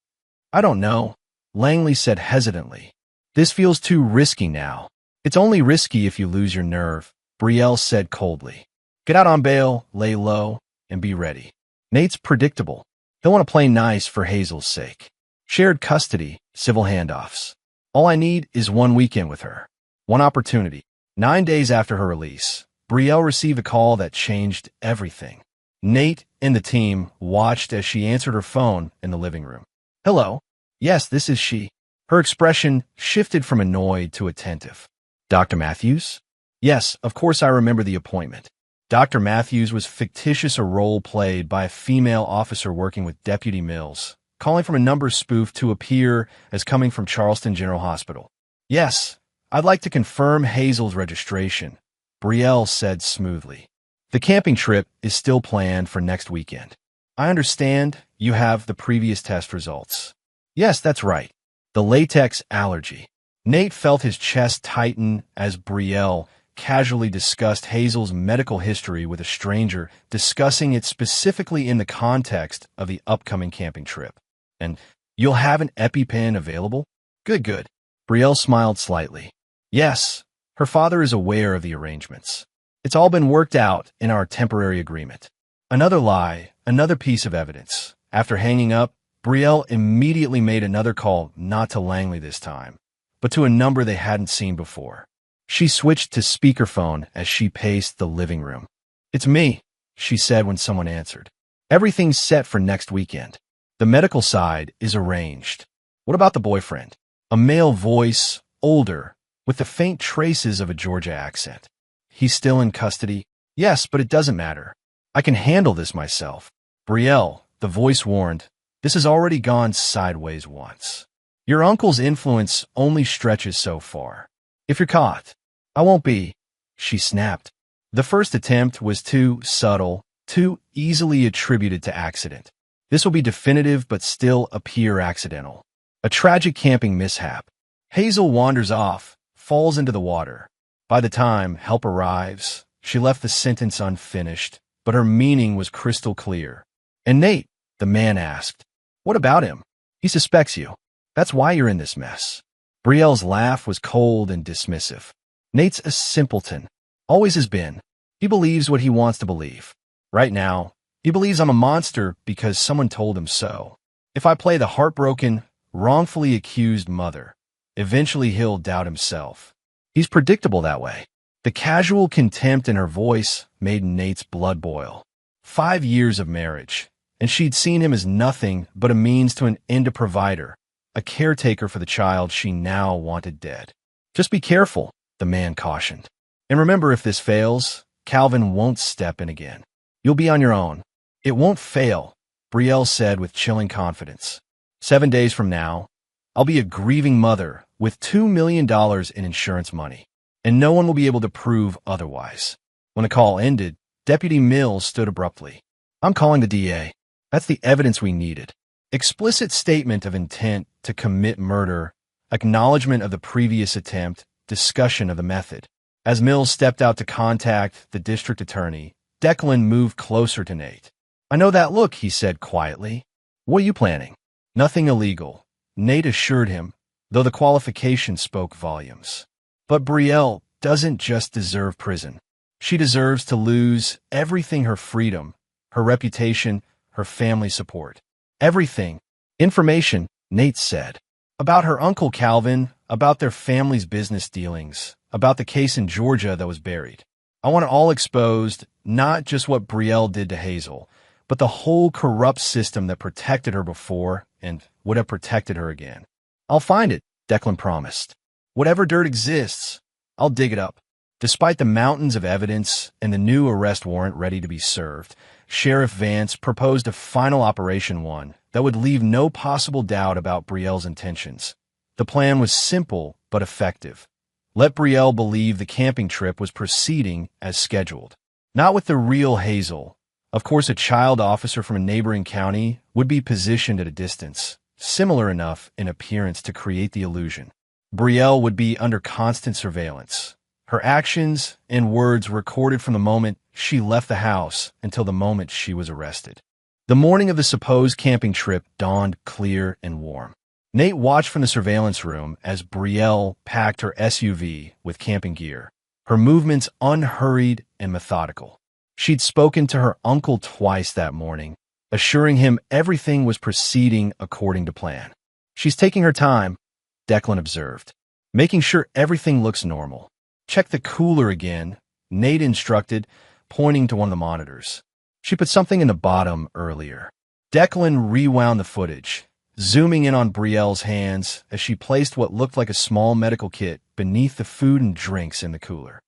I don't know, Langley said hesitantly. This feels too risky now. It's only risky if you lose your nerve, Brielle said coldly. Get out on bail, lay low, and be ready. Nate's predictable. He'll want to play nice for Hazel's sake. Shared custody, civil handoffs. All I need is 1 weekend with her. One opportunity. 9 days after her release, Brielle received a call that changed everything. Nate and the team watched as she answered her phone in the living room. Hello. Yes, this is she. Her expression shifted from annoyed to attentive. Dr. Matthews? Yes, of course I remember the appointment. Dr. Matthews was fictitious, a role played by a female officer working with Deputy Mills, calling from a number spoofed to appear as coming from Charleston General Hospital. Yes, I'd like to confirm Hazel's registration, Brielle said smoothly. The camping trip is still planned for next weekend. I understand you have the previous test results. Yes, that's right. The latex allergy. Nate felt his chest tighten as Brielle casually discussed Hazel's medical history with a stranger, discussing it specifically in the context of the upcoming camping trip. And you'll have an EpiPen available? Good. Brielle smiled slightly. Yes, her father is aware of the arrangements. It's all been worked out in our temporary agreement. Another lie, another piece of evidence. After hanging up, Brielle immediately made another call, not to Langley this time, but to a number they hadn't seen before. She switched to speakerphone as she paced the living room. It's me, she said when someone answered. Everything's set for next weekend. The medical side is arranged. What about the boyfriend? A male voice, older, with the faint traces of a Georgia accent. He's still in custody? Yes, but it doesn't matter. I can handle this myself. Brielle, the voice warned, this has already gone sideways once. Your uncle's influence only stretches so far. If you're caught, I won't be, she snapped. The first attempt was too subtle, too easily attributed to accident. This will be definitive but still appear accidental. A tragic camping mishap. Hazel wanders off, falls into the water. By the time help arrives, she left the sentence unfinished, but her meaning was crystal clear. And Nate, the man asked, what about him? He suspects you. That's why you're in this mess. Brielle's laugh was cold and dismissive. Nate's a simpleton. Always has been. He believes what he wants to believe. Right now, he believes I'm a monster because someone told him so. If I play the heartbroken, wrongfully accused mother, eventually he'll doubt himself. He's predictable that way. The casual contempt in her voice made Nate's blood boil. 5 years of marriage, and she'd seen him as nothing but a means to an end, a provider, a caretaker for the child she now wanted dead. Just be careful, the man cautioned. And remember, if this fails, Calvin won't step in again. You'll be on your own. It won't fail, Brielle said with chilling confidence. 7 days from now, I'll be a grieving mother with $2 million in insurance money, and no one will be able to prove otherwise. When the call ended, Deputy Mills stood abruptly. I'm calling the DA. That's the evidence we needed. Explicit statement of intent to commit murder, acknowledgement of the previous attempt, discussion of the method. As Mills stepped out to contact the district attorney, Declan moved closer to Nate. I know that look, he said quietly. What are you planning? Nothing illegal, Nate assured him, though the qualification spoke volumes. But Brielle doesn't just deserve prison. She deserves to lose everything: her freedom, her reputation, her family support. Everything. Information, Nate said. About her uncle Calvin, about their family's business dealings, about the case in Georgia that was buried. I want it all exposed, not just what Brielle did to Hazel, but the whole corrupt system that protected her before and would have protected her again. I'll find it, Declan promised. "Whatever dirt exists, I'll dig it up." Despite the mountains of evidence and the new arrest warrant ready to be served, Sheriff Vance proposed a final Operation 1 that would leave no possible doubt about Brielle's intentions. The plan was simple but effective. Let Brielle believe the camping trip was proceeding as scheduled. Not with the real Hazel. Of course, a child officer from a neighboring county would be positioned at a distance, similar enough in appearance to create the illusion. Brielle would be under constant surveillance. Her actions and words recorded from the moment she left the house until the moment she was arrested. The morning of the supposed camping trip dawned clear and warm. Nate watched from the surveillance room as Brielle packed her SUV with camping gear, her movements unhurried and methodical. She'd spoken to her uncle twice that morning, assuring him everything was proceeding according to plan. "She's taking her time," Declan observed, "making sure everything looks normal." "Check the cooler again," Nate instructed, pointing to one of the monitors. "She put something in the bottom earlier." Declan rewound the footage, zooming in on Brielle's hands as she placed what looked like a small medical kit beneath the food and drinks in the cooler.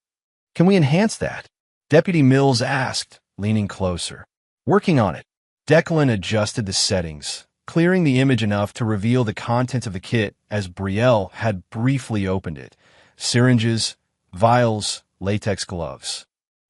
"Can we enhance that?" Deputy Mills asked, leaning closer. "Working on it." Declan adjusted the settings, clearing the image enough to reveal the contents of the kit as Brielle had briefly opened it. Syringes, vials, latex gloves.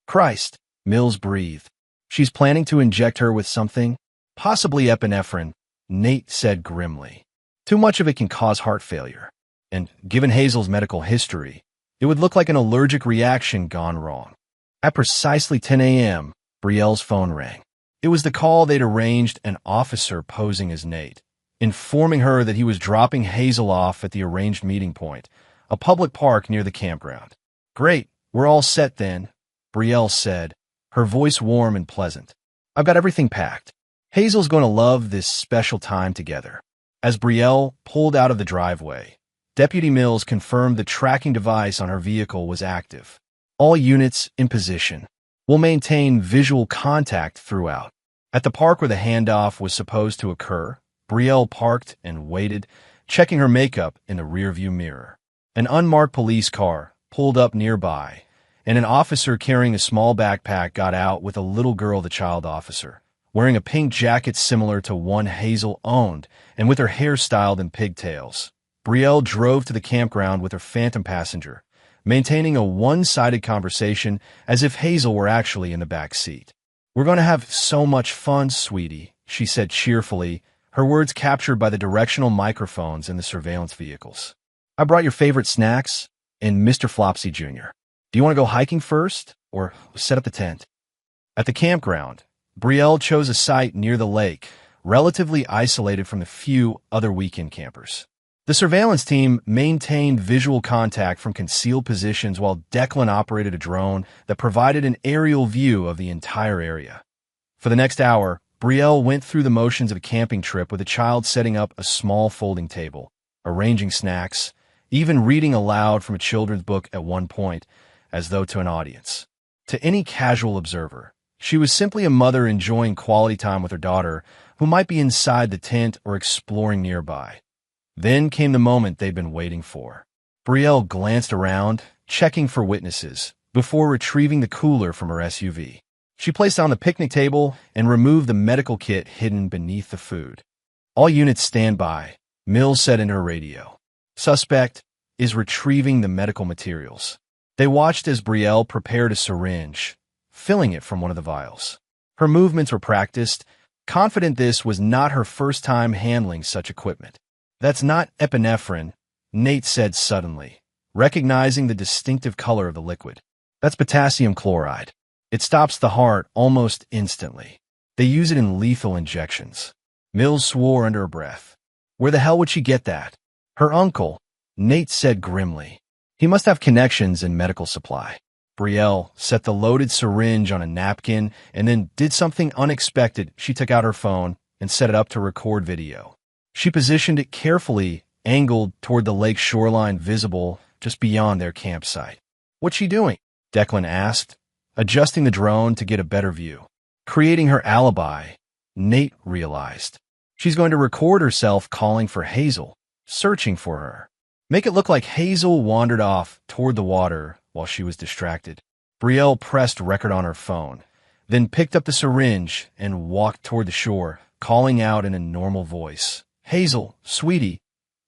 "Christ," Mills breathed. "She's planning to inject her with something? Possibly epinephrine," Nate said grimly. "Too much of it can cause heart failure. And given Hazel's medical history, it would look like an allergic reaction gone wrong." At precisely 10 a.m., Brielle's phone rang. It was the call they'd arranged, an officer posing as Nate, informing her that he was dropping Hazel off at the arranged meeting point, a public park near the campground. "Great, we're all set then," Brielle said, her voice warm and pleasant. "I've got everything packed. Hazel's going to love this special time together." As Brielle pulled out of the driveway, Deputy Mills confirmed the tracking device on her vehicle was active. "All units in position. We'll maintain visual contact throughout." At the park where the handoff was supposed to occur, Brielle parked and waited, checking her makeup in the rearview mirror. An unmarked police car pulled up nearby, and an officer carrying a small backpack got out with a little girl, the child officer, wearing a pink jacket similar to one Hazel owned and with her hair styled in pigtails. Brielle drove to the campground with her phantom passenger, maintaining a one-sided conversation as if Hazel were actually in the back seat. "We're going to have so much fun, sweetie," she said cheerfully, her words captured by the directional microphones in the surveillance vehicles. "I brought your favorite snacks and Mr. Flopsy Jr. Do you want to go hiking first or set up the tent?" At the campground, Brielle chose a site near the lake, relatively isolated from the few other weekend campers. The surveillance team maintained visual contact from concealed positions while Declan operated a drone that provided an aerial view of the entire area. For the next hour, Brielle went through the motions of a camping trip with a child setting up a small folding table, arranging snacks, even reading aloud from a children's book at one point, as though to an audience. To any casual observer, she was simply a mother enjoying quality time with her daughter, who might be inside the tent or exploring nearby. Then came the moment they'd been waiting for. Brielle glanced around, checking for witnesses, before retrieving the cooler from her SUV. She placed it on the picnic table and removed the medical kit hidden beneath the food. "All units stand by," Mills said in her radio. "Suspect is retrieving the medical materials." They watched as Brielle prepared a syringe, filling it from one of the vials. Her movements were practiced, confident this was not her first time handling such equipment. "That's not epinephrine," Nate said suddenly, recognizing the distinctive color of the liquid. "That's potassium chloride. It stops the heart almost instantly. They use it in lethal injections." Mills swore under her breath. "Where the hell would she get that?" "Her uncle," Nate said grimly. "He must have connections in medical supply." Brielle set the loaded syringe on a napkin and then did something unexpected. She took out her phone and set it up to record video. She positioned it carefully, angled toward the lake shoreline visible just beyond their campsite. "What's she doing?" Declan asked, adjusting the drone to get a better view. "Creating her alibi," Nate realized. "She's going to record herself calling for Hazel, searching for her." Make it look like Hazel wandered off toward the water while she was distracted. Brielle pressed record on her phone, then picked up the syringe and walked toward the shore, calling out in a normal voice. Hazel, sweetie,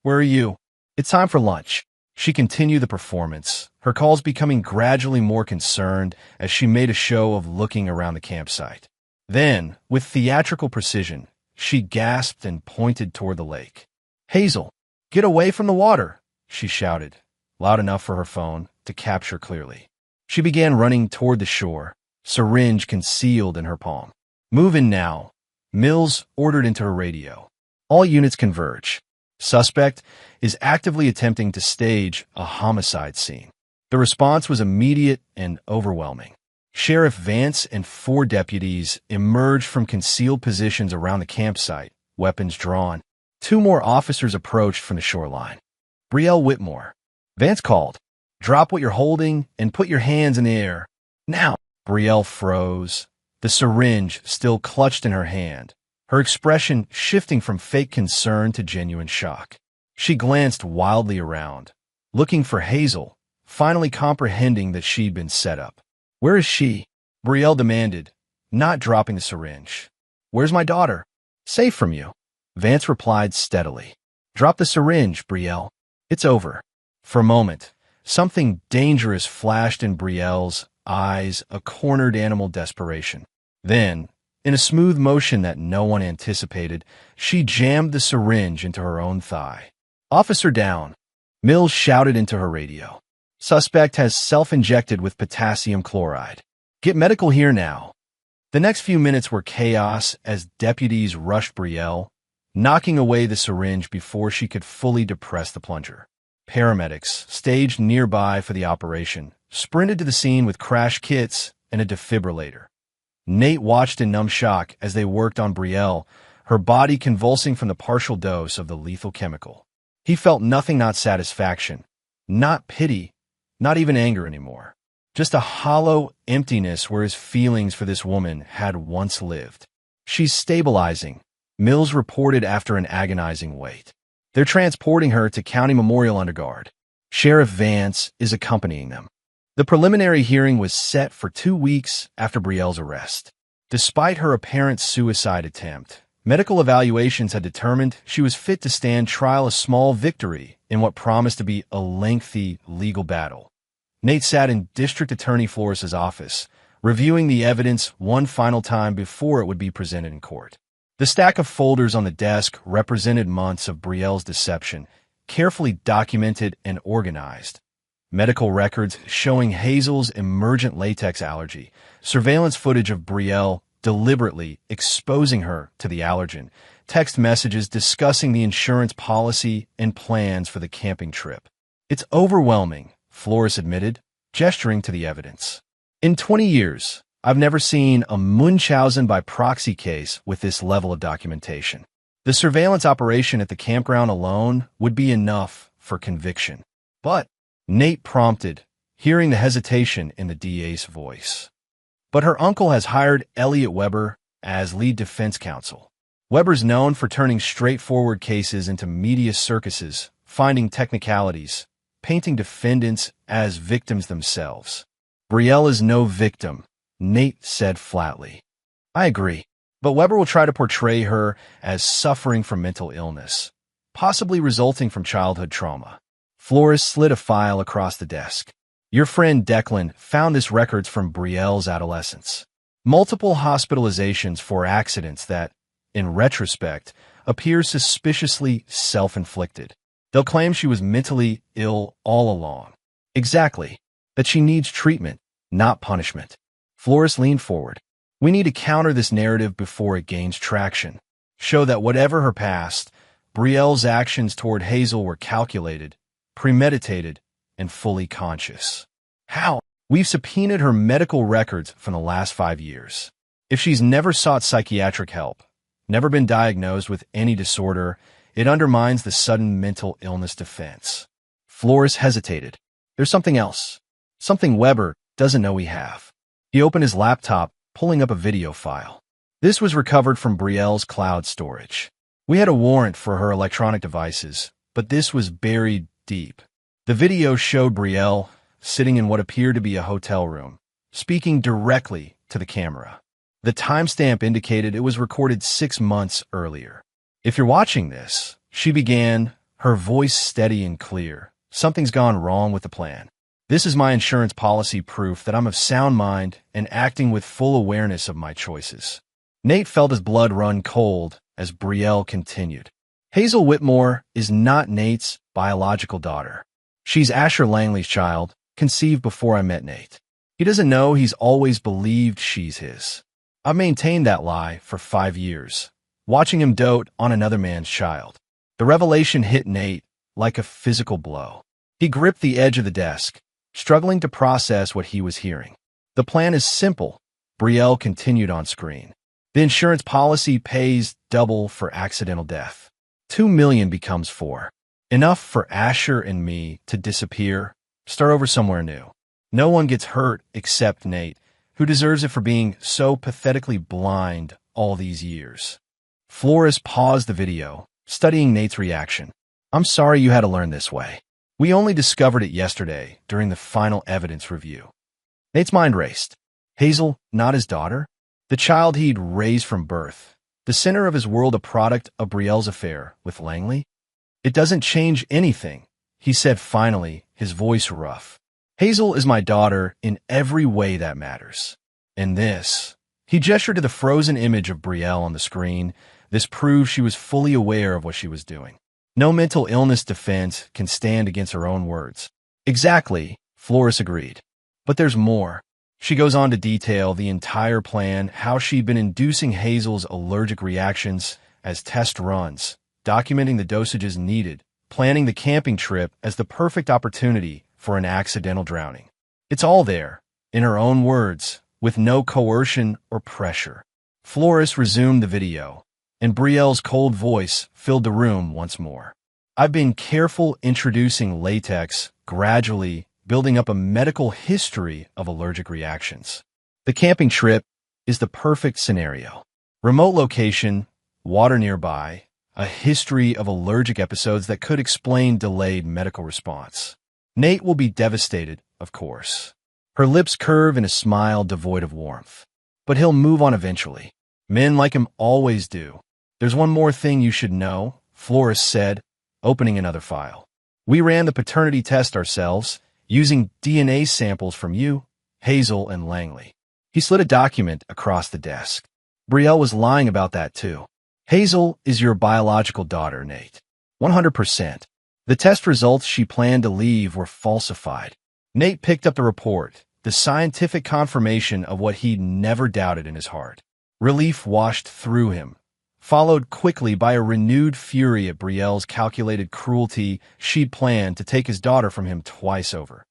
where are you? It's time for lunch. She continued the performance, her calls becoming gradually more concerned as she made a show of looking around the campsite. Then, with theatrical precision, she gasped and pointed toward the lake. Hazel, get away from the water, she shouted, loud enough for her phone to capture clearly. She began running toward the shore, syringe concealed in her palm. Move in now, Mills ordered into her radio. All units converge. Suspect is actively attempting to stage a homicide scene. The response was immediate and overwhelming. Sheriff Vance and 4 deputies emerged from concealed positions around the campsite, weapons drawn. 2 more officers approached from the shoreline. Brielle Whitmore. Vance called, "Drop what you're holding and put your hands in the air. Now." Brielle froze, the syringe still clutched in her hand, her expression shifting from fake concern to genuine shock. She glanced wildly around, looking for Hazel, finally comprehending that she'd been set up. "Where is she?" Brielle demanded, not dropping the syringe. "Where's my daughter?" "Safe from you," Vance replied steadily. "Drop the syringe, Brielle. It's over." For a moment, something dangerous flashed in Brielle's eyes, a cornered animal desperation. Then, in a smooth motion that no one anticipated, she jammed the syringe into her own thigh. "Officer down," Mills shouted into her radio. "Suspect has self-injected with potassium chloride. Get medical here now." The next few minutes were chaos as deputies rushed Brielle, knocking away the syringe before she could fully depress the plunger. Paramedics, staged nearby for the operation, sprinted to the scene with crash kits and a defibrillator. Nate watched in numb shock as they worked on Brielle, her body convulsing from the partial dose of the lethal chemical. He felt nothing, not satisfaction, not pity, not even anger anymore. Just a hollow emptiness where his feelings for this woman had once lived. "She's stabilizing," Mills reported after an agonizing wait. "They're transporting her to County Memorial under guard. Sheriff Vance is accompanying them." The preliminary hearing was set for 2 weeks after Brielle's arrest. Despite her apparent suicide attempt, medical evaluations had determined she was fit to stand trial, a small victory in what promised to be a lengthy legal battle. Nate sat in District Attorney Flores's office, reviewing the evidence one final time before it would be presented in court. The stack of folders on the desk represented months of Brielle's deception, carefully documented and organized. Medical records showing Hazel's emergent latex allergy, surveillance footage of Brielle deliberately exposing her to the allergen, text messages discussing the insurance policy and plans for the camping trip. "It's overwhelming," Flores admitted, gesturing to the evidence. "In 20 years, I've never seen a Munchausen by proxy case with this level of documentation. The surveillance operation at the campground alone would be enough for conviction." "But," Nate prompted, hearing the hesitation in the DA's voice. "But her uncle has hired Elliot Weber as lead defense counsel. Weber's known for turning straightforward cases into media circuses, finding technicalities, painting defendants as victims themselves." "Brielle is no victim," Nate said flatly. "I agree, but Weber will try to portray her as suffering from mental illness, possibly resulting from childhood trauma." Flores slid a file across the desk. "Your friend Declan found this records from Brielle's adolescence. Multiple hospitalizations for accidents that, in retrospect, appear suspiciously self-inflicted. They'll claim she was mentally ill all along." "Exactly. That she needs treatment, not punishment." Flores leaned forward. "We need to counter this narrative before it gains traction. Show that whatever her past, Brielle's actions toward Hazel were calculated, premeditated, and fully conscious." "How?" "We've subpoenaed her medical records from the last 5 years. If she's never sought psychiatric help, never been diagnosed with any disorder, it undermines the sudden mental illness defense." Flores hesitated. "There's something else. Something Weber doesn't know we have." He opened his laptop, pulling up a video file. This was recovered from Brielle's cloud storage. "We had a warrant for her electronic devices, but this was buried deep. The video showed Brielle sitting in what appeared to be a hotel room, speaking directly to the camera. The timestamp indicated it was recorded 6 months earlier. "If you're watching this," she began, her voice steady and clear, "something's gone wrong with the plan. This is my insurance policy proof that I'm of sound mind and acting with full awareness of my choices." Nate felt his blood run cold as Brielle continued. "Hazel Whitmore is not Nate's biological daughter. She's Asher Langley's child, conceived before I met Nate. He doesn't know he's always believed she's his. I've maintained that lie for 5 years, watching him dote on another man's child." The revelation hit Nate like a physical blow. He gripped the edge of the desk, struggling to process what he was hearing. "The plan is simple," Brielle continued on screen. "The insurance policy pays double for accidental death. 2 million becomes 4. Enough for Asher and me to disappear, start over somewhere new. No one gets hurt except Nate, who deserves it for being so pathetically blind all these years." Flores paused the video, studying Nate's reaction. "I'm sorry you had to learn this way. We only discovered it yesterday during the final evidence review." Nate's mind raced. Hazel, not his daughter? The child he'd raised from birth. The center of his world, a product of Brielle's affair with Langley? "It doesn't change anything," he said finally, his voice rough. "Hazel is my daughter in every way that matters. And this," he gestured to the frozen image of Brielle on the screen, "this proves she was fully aware of what she was doing. No mental illness defense can stand against her own words." "Exactly," Flores agreed. "But there's more." She goes on to detail the entire plan, how she'd been inducing Hazel's allergic reactions as test runs, documenting the dosages needed, planning the camping trip as the perfect opportunity for an accidental drowning. It's all there, in her own words, with no coercion or pressure. Flores resumed the video, and Brielle's cold voice filled the room once more. "I've been careful introducing latex, gradually building up a medical history of allergic reactions. The camping trip is the perfect scenario. Remote location, water nearby, a history of allergic episodes that could explain delayed medical response. Nate will be devastated, of course." Her lips curve in a smile devoid of warmth. "But he'll move on eventually. Men like him always do. There's one more thing you should know," Flores said, opening another file. "We ran the paternity test ourselves, using DNA samples from you, Hazel, and Langley." He slid a document across the desk. "Brielle was lying about that too. Hazel is your biological daughter, Nate. 100%. The test results she planned to leave were falsified." Nate picked up the report, the scientific confirmation of what he'd never doubted in his heart. Relief washed through him, followed quickly by a renewed fury at Brielle's calculated cruelty. She'd planned to take his daughter from him twice over.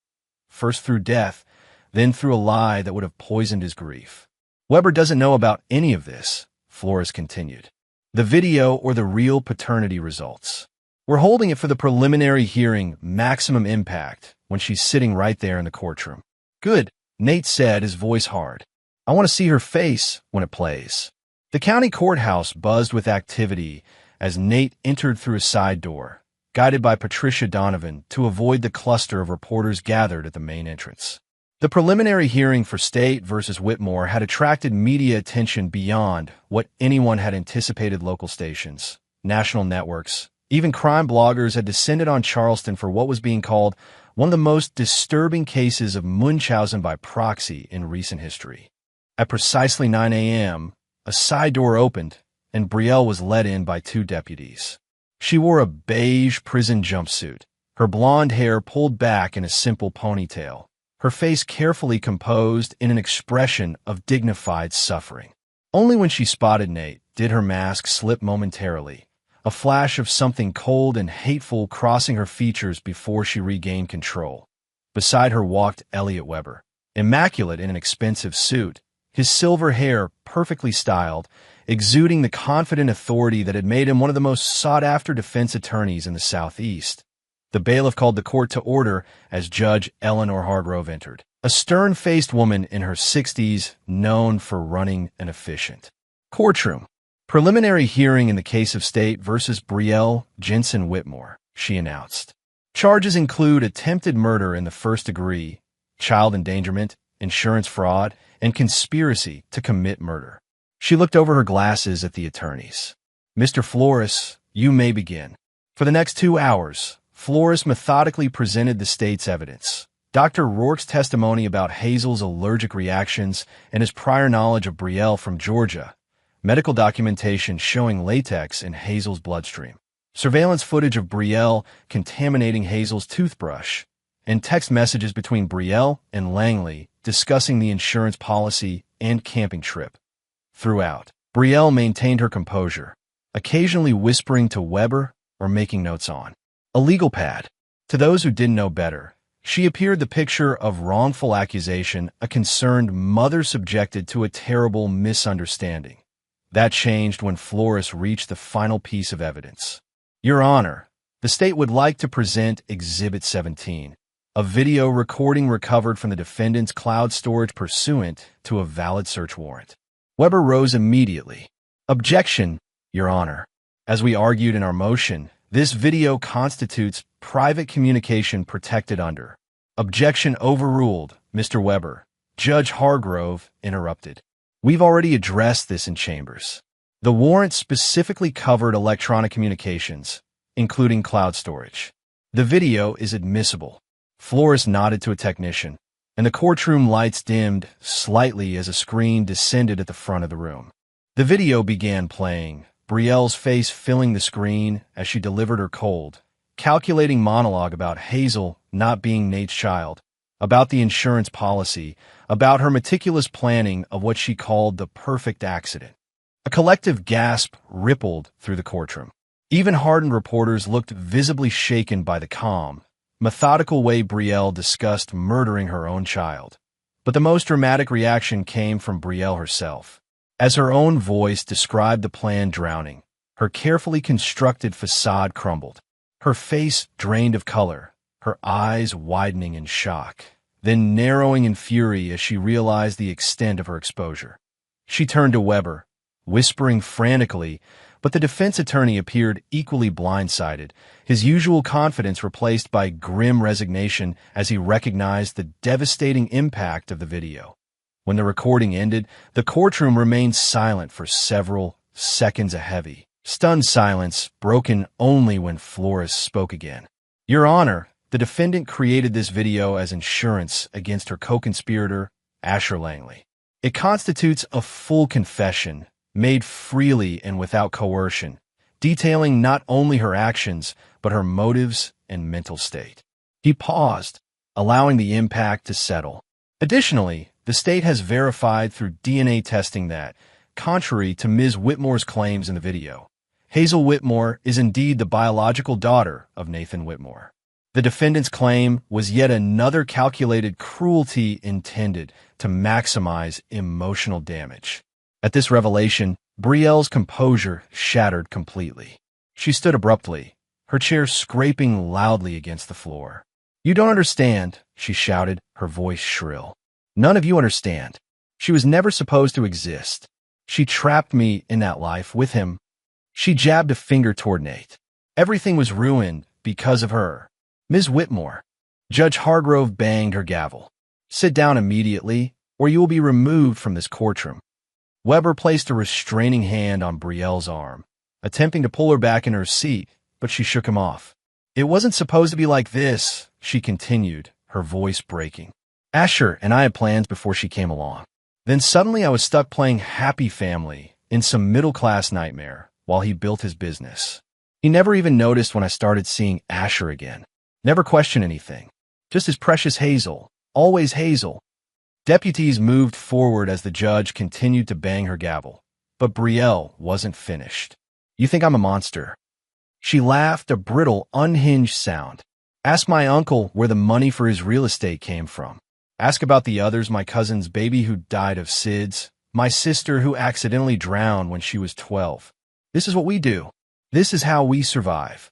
First through death, then through a lie that would have poisoned his grief. "Weber doesn't know about any of this," Flores continued. "The video or the real paternity results. We're holding it for the preliminary hearing, maximum impact, when she's sitting right there in the courtroom." "Good," Nate said, his voice hard. "I want to see her face when it plays." The county courthouse buzzed with activity as Nate entered through a side door, guided by Patricia Donovan to avoid the cluster of reporters gathered at the main entrance. The preliminary hearing for State versus Whitmore had attracted media attention beyond what anyone had anticipated. Local stations, national networks, even crime bloggers had descended on Charleston for what was being called one of the most disturbing cases of Munchausen by proxy in recent history. At precisely 9 a.m., a side door opened, and Brielle was led in by 2 deputies. She wore a beige prison jumpsuit, her blonde hair pulled back in a simple ponytail, her face carefully composed in an expression of dignified suffering. Only when she spotted Nate did her mask slip momentarily, a flash of something cold and hateful crossing her features before she regained control. Beside her walked Elliot Weber, immaculate in an expensive suit, his silver hair perfectly styled, exuding the confident authority that had made him one of the most sought-after defense attorneys in the Southeast. The bailiff called the court to order as Judge Eleanor Hargrove entered, a stern-faced woman in her 60s known for running an efficient courtroom. "Preliminary hearing in the case of State versus Brielle Jensen Whitmore," she announced. Charges include attempted murder in the first degree, child endangerment, insurance fraud, and conspiracy to commit murder. She looked over her glasses at the attorneys. Mr. Flores, you may begin. For the next 2 hours, Flores methodically presented the state's evidence. Dr. Rourke's testimony about Hazel's allergic reactions and his prior knowledge of breathtaking from Georgia, medical documentation showing latex in Hazel's bloodstream, surveillance footage of breathtaking contaminating Hazel's toothbrush, and text messages between breathtaking and Langley discussing the insurance policy and camping trip. Throughout, breathtaking maintained her composure, occasionally whispering to Weber or making notes on a legal pad. To those who didn't know better, she appeared the picture of wrongful accusation, a concerned mother subjected to a terrible misunderstanding. That changed when Flores reached the final piece of evidence. Your Honor, the state would like to present Exhibit 17, a video recording recovered from the defendant's cloud storage pursuant to a valid search warrant. Weber rose immediately. Objection, Your Honor. As we argued in our motion, this video constitutes private communication protected under. Objection overruled, Mr. Weber. Judge Hargrove interrupted. We've already addressed this in chambers. The warrant specifically covered electronic communications, including cloud storage. The video is admissible. Flores nodded to a technician, and the courtroom lights dimmed slightly as a screen descended at the front of the room. The video began playing, Brielle's face filling the screen as she delivered her cold, calculating monologue about Hazel not being Nate's child, about the insurance policy, about her meticulous planning of what she called the perfect accident. A collective gasp rippled through the courtroom. Even hardened reporters looked visibly shaken by the calm, methodical way Brielle discussed murdering her own child. But the most dramatic reaction came from Brielle herself. As her own voice described the plan drowning, her carefully constructed facade crumbled. Her face drained of color, her eyes widening in shock, then narrowing in fury as she realized the extent of her exposure. She turned to Weber, whispering frantically, but the defense attorney appeared equally blindsided, his usual confidence replaced by grim resignation as he recognized the devastating impact of the video. When the recording ended, the courtroom remained silent for several seconds, a heavy, stunned silence broken only when Flores spoke again. Your Honor, the defendant created this video as insurance against her co-conspirator, Asher Langley. It constitutes a full confession, made freely and without coercion, detailing not only her actions, but her motives and mental state. He paused, allowing the impact to settle. Additionally, the state has verified through DNA testing that, contrary to Ms. Whitmore's claims in the video, Hazel Whitmore is indeed the biological daughter of Nathan Whitmore. The defendant's claim was yet another calculated cruelty intended to maximize emotional damage. At this revelation, Brielle's composure shattered completely. She stood abruptly, her chair scraping loudly against the floor. You don't understand, she shouted, her voice shrill. None of you understand. She was never supposed to exist. She trapped me in that life with him. She jabbed a finger toward Nate. Everything was ruined because of her. Ms. Whitmore. Judge Hargrove banged her gavel. Sit down immediately, or you will be removed from this courtroom. Weber placed a restraining hand on Brielle's arm, attempting to pull her back in her seat, but she shook him off. It wasn't supposed to be like this, she continued, her voice breaking. Asher and I had plans before she came along. Then suddenly I was stuck playing happy family in some middle-class nightmare while he built his business. He never even noticed when I started seeing Asher again. Never questioned anything. Just his precious Hazel. Always Hazel. Deputies moved forward as the judge continued to bang her gavel. But Brielle wasn't finished. You think I'm a monster? She laughed, a brittle, unhinged sound. Ask my uncle where the money for his real estate came from. Ask about the others, my cousin's baby who died of SIDS, my sister who accidentally drowned when she was 12. This is what we do. This is how we survive.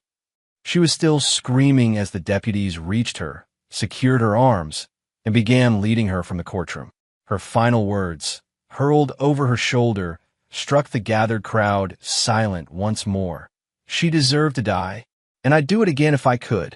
She was still screaming as the deputies reached her, secured her arms, and began leading her from the courtroom. Her final words, hurled over her shoulder, struck the gathered crowd silent once more. She deserved to die, and I'd do it again if I could.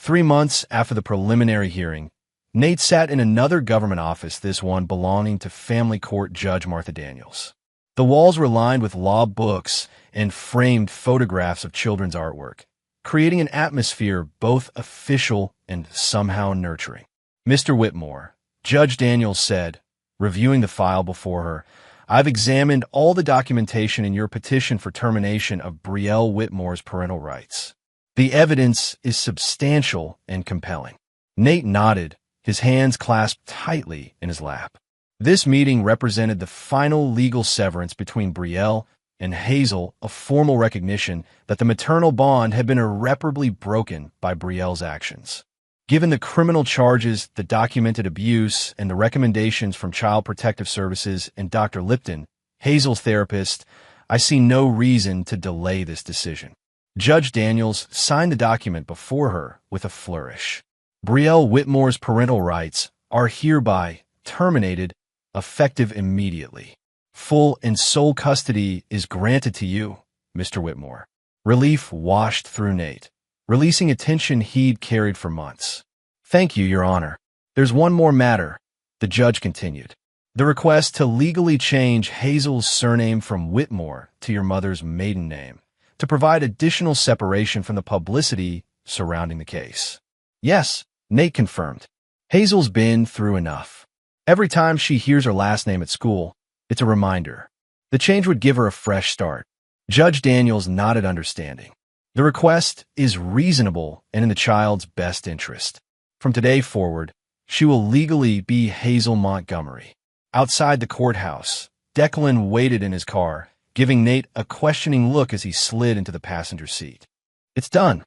3 months after the preliminary hearing, Nate sat in another government office, this one belonging to family court Judge Martha Daniels. The walls were lined with law books and framed photographs of children's artwork, creating an atmosphere both official and somehow nurturing. "Mr. Whitmore," Judge Daniels said, reviewing the file before her, "I've examined all the documentation in your petition for termination of Breathtaking Whitmore's parental rights. The evidence is substantial and compelling." Nate nodded, his hands clasped tightly in his lap. This meeting represented the final legal severance between Breathtaking and Hazel, a formal recognition that the maternal bond had been irreparably broken by Breathtaking's actions. Given the criminal charges, the documented abuse, and the recommendations from Child Protective Services and Dr. Lipton, Hazel's therapist, I see no reason to delay this decision. Judge Daniels signed the document before her with a flourish. "Breathtaking Whitmore's parental rights are hereby terminated, effective immediately. Full and sole custody is granted to you, Mr. Whitmore." Relief washed through Nate, releasing a tension he'd carried for months. "Thank you, Your Honor. There's one more matter," the judge continued. "The request to legally change Hazel's surname from Whitmore to your mother's maiden name, to provide additional separation from the publicity surrounding the case." "Yes," Nate confirmed. "Hazel's been through enough. Every time she hears her last name at school, it's a reminder. The change would give her a fresh start." Judge Daniels nodded understanding. "The request is reasonable and in the child's best interest. From today forward, she will legally be Hazel Montgomery." Outside the courthouse, Declan waited in his car, giving Nate a questioning look as he slid into the passenger seat. "It's done,"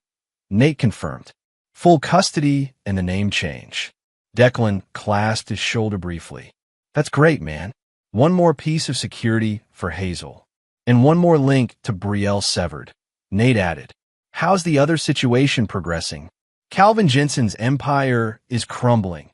Nate confirmed. "Full custody and the name change." Declan clasped his shoulder briefly. "That's great, man. One more piece of security for Hazel. And one more link to Breathtaking severed." Nate added, "How's the other situation progressing?" "Calvin Jensen's empire is crumbling,"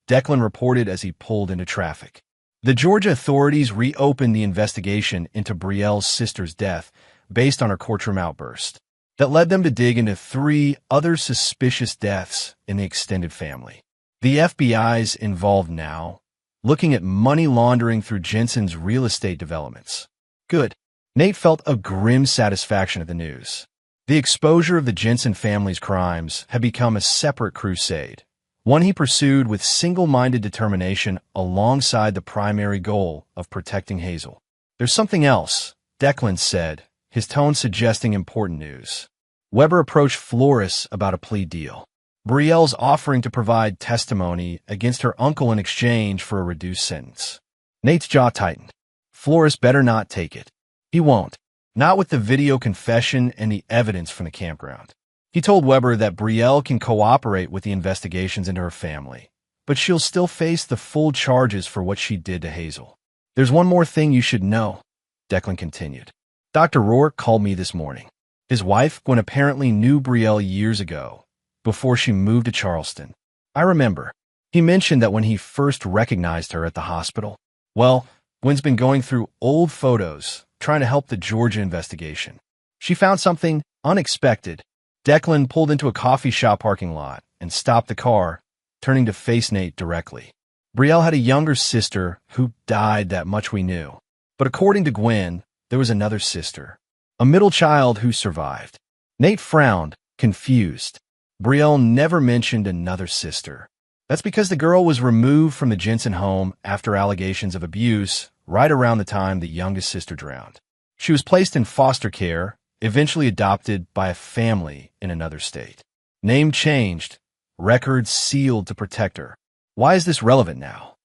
Declan reported as he pulled into traffic. The Georgia authorities reopened the investigation into Breathtaking's sister's death based on her courtroom outburst. That led them to dig into 3 other suspicious deaths in the extended family. The FBI's involved now, looking at money laundering through Jensen's real estate developments. Good. Nate felt a grim satisfaction at the news. The exposure of the Jensen family's crimes had become a separate crusade, one he pursued with single-minded determination alongside the primary goal of protecting Hazel. "There's something else," Declan said, his tone suggesting important news. Weber approached Flores about a plea deal. Breathtaking's offering to provide testimony against her uncle in exchange for a reduced sentence. Nate's jaw tightened. Flores better not take it. He won't. Not with the video confession and the evidence from the campground. He told Weber that Breathtaking can cooperate with the investigations into her family, but she'll still face the full charges for what she did to Hazel. "There's one more thing you should know," Declan continued. "Dr. Rourke called me this morning. His wife, Gwen, apparently knew Breathtaking years ago, before she moved to Charleston. I remember. He mentioned that when he first recognized her at the hospital. Well, Gwen's been going through old photos, trying to help the Georgia investigation. She found something unexpected." Declan pulled into a coffee shop parking lot and stopped the car, turning to face Nate directly. "Breathtaking had a younger sister who died, that much we knew. But according to Gwen, there was another sister, a middle child who survived." Nate frowned, confused. Breathtaking never mentioned another sister. That's because the girl was removed from the Jensen home after allegations of abuse right around the time the youngest sister drowned. She was placed in foster care, eventually adopted by a family in another state. Name changed, records sealed to protect her. Why is this relevant now?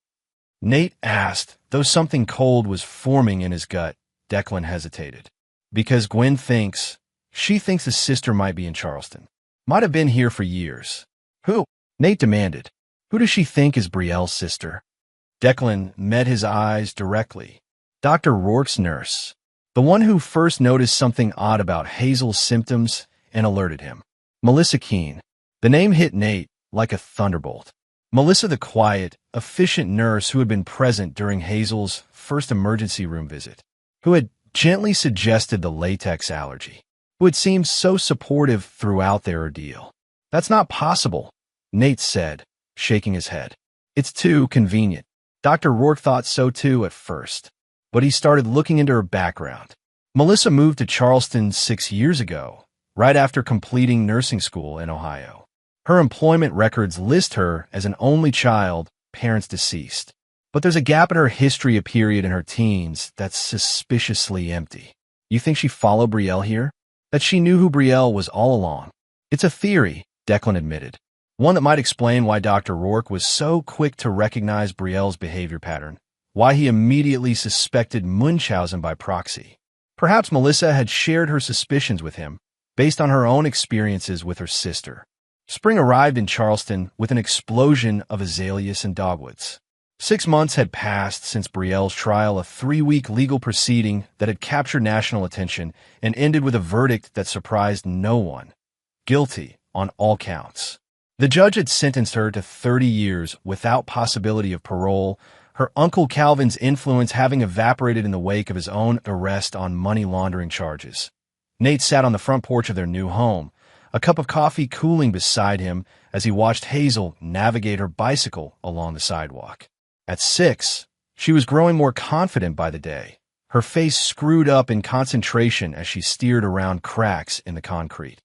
Nate asked, though something cold was forming in his gut. Declan hesitated. Because Gwen thinks, she thinks the sister might be in Charleston. Might have been here for years. Who? Nate demanded. Who does she think is Breathtaking's sister? Declan met his eyes directly. Dr. Rourke's nurse. The one who first noticed something odd about Hazel's symptoms and alerted him. Melissa Keene. The name hit Nate like a thunderbolt. Melissa, the quiet, efficient nurse who had been present during Hazel's first emergency room visit, who had gently suggested the latex allergy, who had seemed so supportive throughout their ordeal. That's not possible, Nate said, shaking his head. It's too convenient. Dr. Rourke thought so too at first, but he started looking into her background. Melissa moved to Charleston 6 years ago, right after completing nursing school in Ohio. Her employment records list her as an only child, parents deceased. But there's a gap in her history, a period in her teens that's suspiciously empty. You think she followed Brielle here? That she knew who Brielle was all along? It's a theory, Declan admitted. One that might explain why Dr. Rourke was so quick to recognize Brielle's behavior pattern, why he immediately suspected Munchausen by proxy. Perhaps Melissa had shared her suspicions with him, based on her own experiences with her sister. Spring arrived in Charleston with an explosion of azaleas and dogwoods. 6 months had passed since Brielle's trial, a 3-week legal proceeding that had captured national attention and ended with a verdict that surprised no one. Guilty on all counts. The judge had sentenced her to 30 years without possibility of parole, her uncle Calvin's influence having evaporated in the wake of his own arrest on money laundering charges. Nate sat on the front porch of their new home, a cup of coffee cooling beside him as he watched Hazel navigate her bicycle along the sidewalk. At 6, she was growing more confident by the day, her face screwed up in concentration as she steered around cracks in the concrete.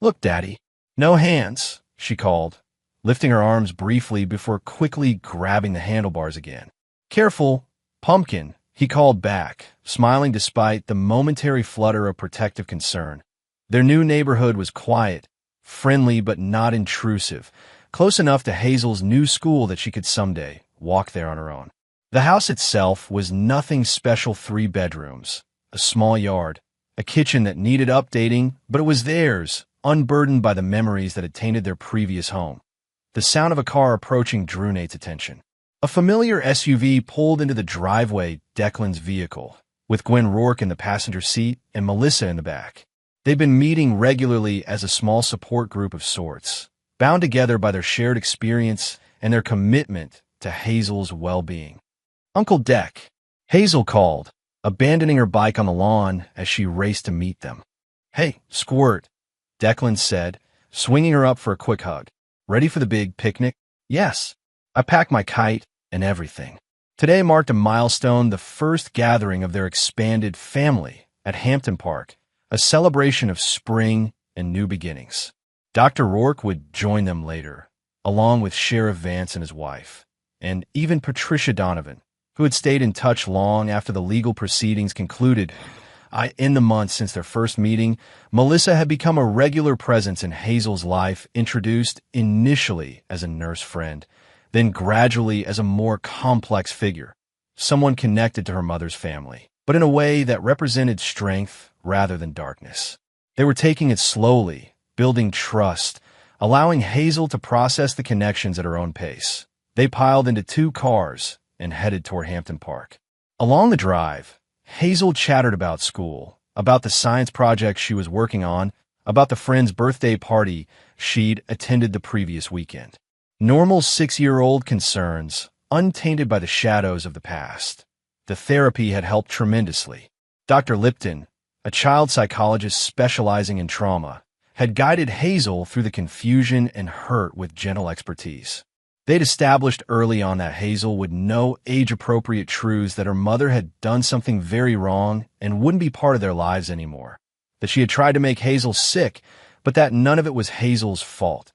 "Look, Daddy, no hands," she called, lifting her arms briefly before quickly grabbing the handlebars again. "Careful, Pumpkin," he called back, smiling despite the momentary flutter of protective concern. Their new neighborhood was quiet, friendly but not intrusive, close enough to Hazel's new school that she could someday walk there on her own. The house itself was nothing special. 3 bedrooms, a small yard, a kitchen that needed updating, but it was theirs, unburdened by the memories that had tainted their previous home. The sound of a car approaching drew Nate's attention. A familiar SUV pulled into the driveway, Declan's vehicle, with Gwen Rourke in the passenger seat and Melissa in the back. They'd been meeting regularly as a small support group of sorts, bound together by their shared experience and their commitment to Hazel's well-being. "Uncle Deck," Hazel called, abandoning her bike on the lawn as she raced to meet them. "Hey, Squirt," Declan said, swinging her up for a quick hug. "Ready for the big picnic?" "Yes. I packed my kite and everything." Today marked a milestone, the first gathering of their expanded family at Hampton Park, a celebration of spring and new beginnings. Dr. Rourke would join them later, along with Sheriff Vance and his wife, and even Patricia Donovan, who had stayed in touch long after the legal proceedings concluded. In the months since their first meeting, Melissa had become a regular presence in Hazel's life, introduced initially as a nurse friend, then gradually as a more complex figure, someone connected to her mother's family, but in a way that represented strength rather than darkness. They were taking it slowly, building trust, allowing Hazel to process the connections at her own pace. They piled into 2 cars and headed toward Hampton Park. Along the drive, Hazel chattered about school, about the science project she was working on, about the friend's birthday party she'd attended the previous weekend. Normal 6-year-old concerns, untainted by the shadows of the past. The therapy had helped tremendously. Dr. Lipton, a child psychologist specializing in trauma, had guided Hazel through the confusion and hurt with gentle expertise. They'd established early on that Hazel would know age-appropriate truths, that her mother had done something very wrong and wouldn't be part of their lives anymore, that she had tried to make Hazel sick, but that none of it was Hazel's fault.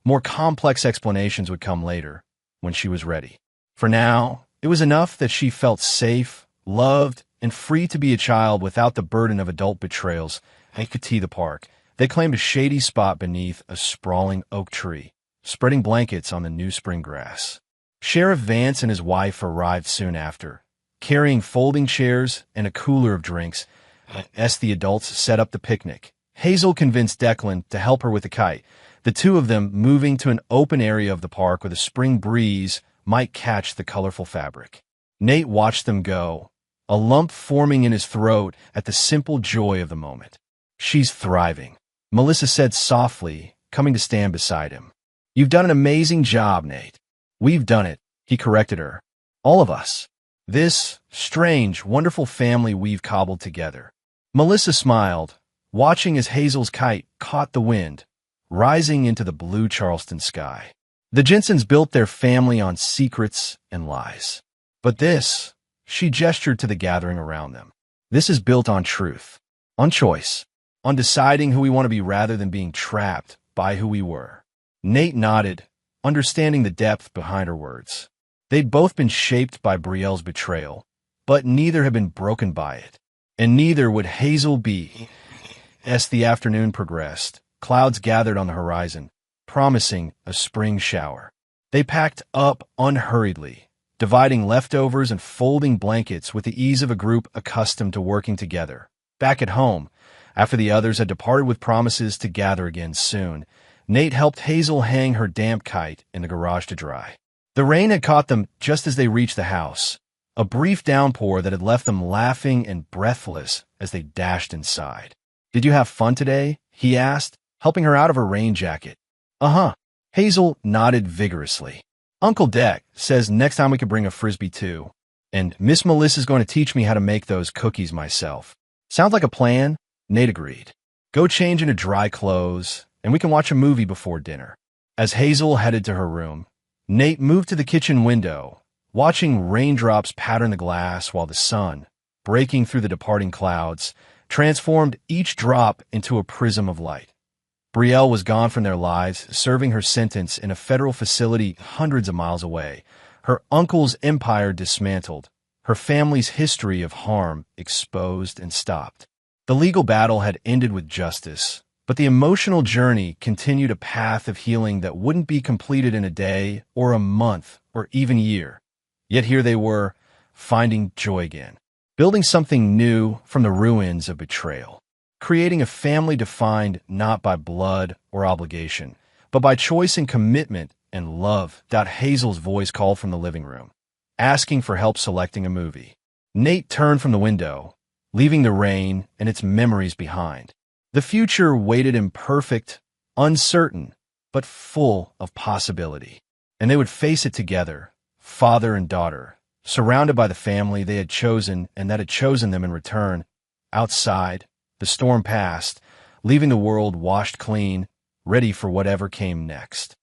More complex explanations would come later, when she was ready. For now, it was enough that she felt safe, loved, and free to be a child without the burden of adult betrayals. They could tee the park. They claimed a shady spot beneath a sprawling oak tree, spreading blankets on the new spring grass. Sheriff Vance and his wife arrived soon after, carrying folding chairs and a cooler of drinks. As the adults set up the picnic, Hazel convinced Declan to help her with the kite, the 2 of them moving to an open area of the park where the spring breeze might catch the colorful fabric. Nate watched them go, a lump forming in his throat at the simple joy of the moment. "She's thriving," Melissa said softly, coming to stand beside him. "You've done an amazing job, Nate." "We've done it," he corrected her. "All of us. This strange, wonderful family we've cobbled together." Melissa smiled, watching as Hazel's kite caught the wind, rising into the blue Charleston sky. The Jensens built their family on secrets and lies. But this, she gestured to the gathering around them. This is built on truth, on choice, on deciding who we want to be rather than being trapped by who we were. Nate nodded, understanding the depth behind her words. They'd both been shaped by Brielle's betrayal, but neither had been broken by it. And neither would Hazel be. As the afternoon progressed, clouds gathered on the horizon, promising a spring shower. They packed up unhurriedly, dividing leftovers and folding blankets with the ease of a group accustomed to working together. Back at home, after the others had departed with promises to gather again soon, Nate helped Hazel hang her damp kite in the garage to dry. The rain had caught them just as they reached the house, a brief downpour that had left them laughing and breathless as they dashed inside. "Did you have fun today?" he asked, helping her out of her rain jacket. "Uh-huh." Hazel nodded vigorously. "Uncle Deck says next time we could bring a Frisbee too. And Miss Melissa's going to teach me how to make those cookies myself." "Sounds like a plan," Nate agreed. "Go change into dry clothes, and we can watch a movie before dinner." As Hazel headed to her room, Nate moved to the kitchen window, watching raindrops pattern the glass while the sun, breaking through the departing clouds, transformed each drop into a prism of light. Brielle was gone from their lives, serving her sentence in a federal facility hundreds of miles away, her uncle's empire dismantled, her family's history of harm exposed and stopped. The legal battle had ended with justice, but the emotional journey continued a path of healing that wouldn't be completed in a day or a month or even year. Yet here they were, finding joy again, building something new from the ruins of betrayal, creating a family defined not by blood or obligation, but by choice and commitment and love. Hazel's voice called from the living room, asking for help selecting a movie. Nate turned from the window, leaving the rain and its memories behind. The future waited imperfect, uncertain, but full of possibility. And they would face it together, father and daughter, surrounded by the family they had chosen and that had chosen them in return. Outside, the storm passed, leaving the world washed clean, ready for whatever came next.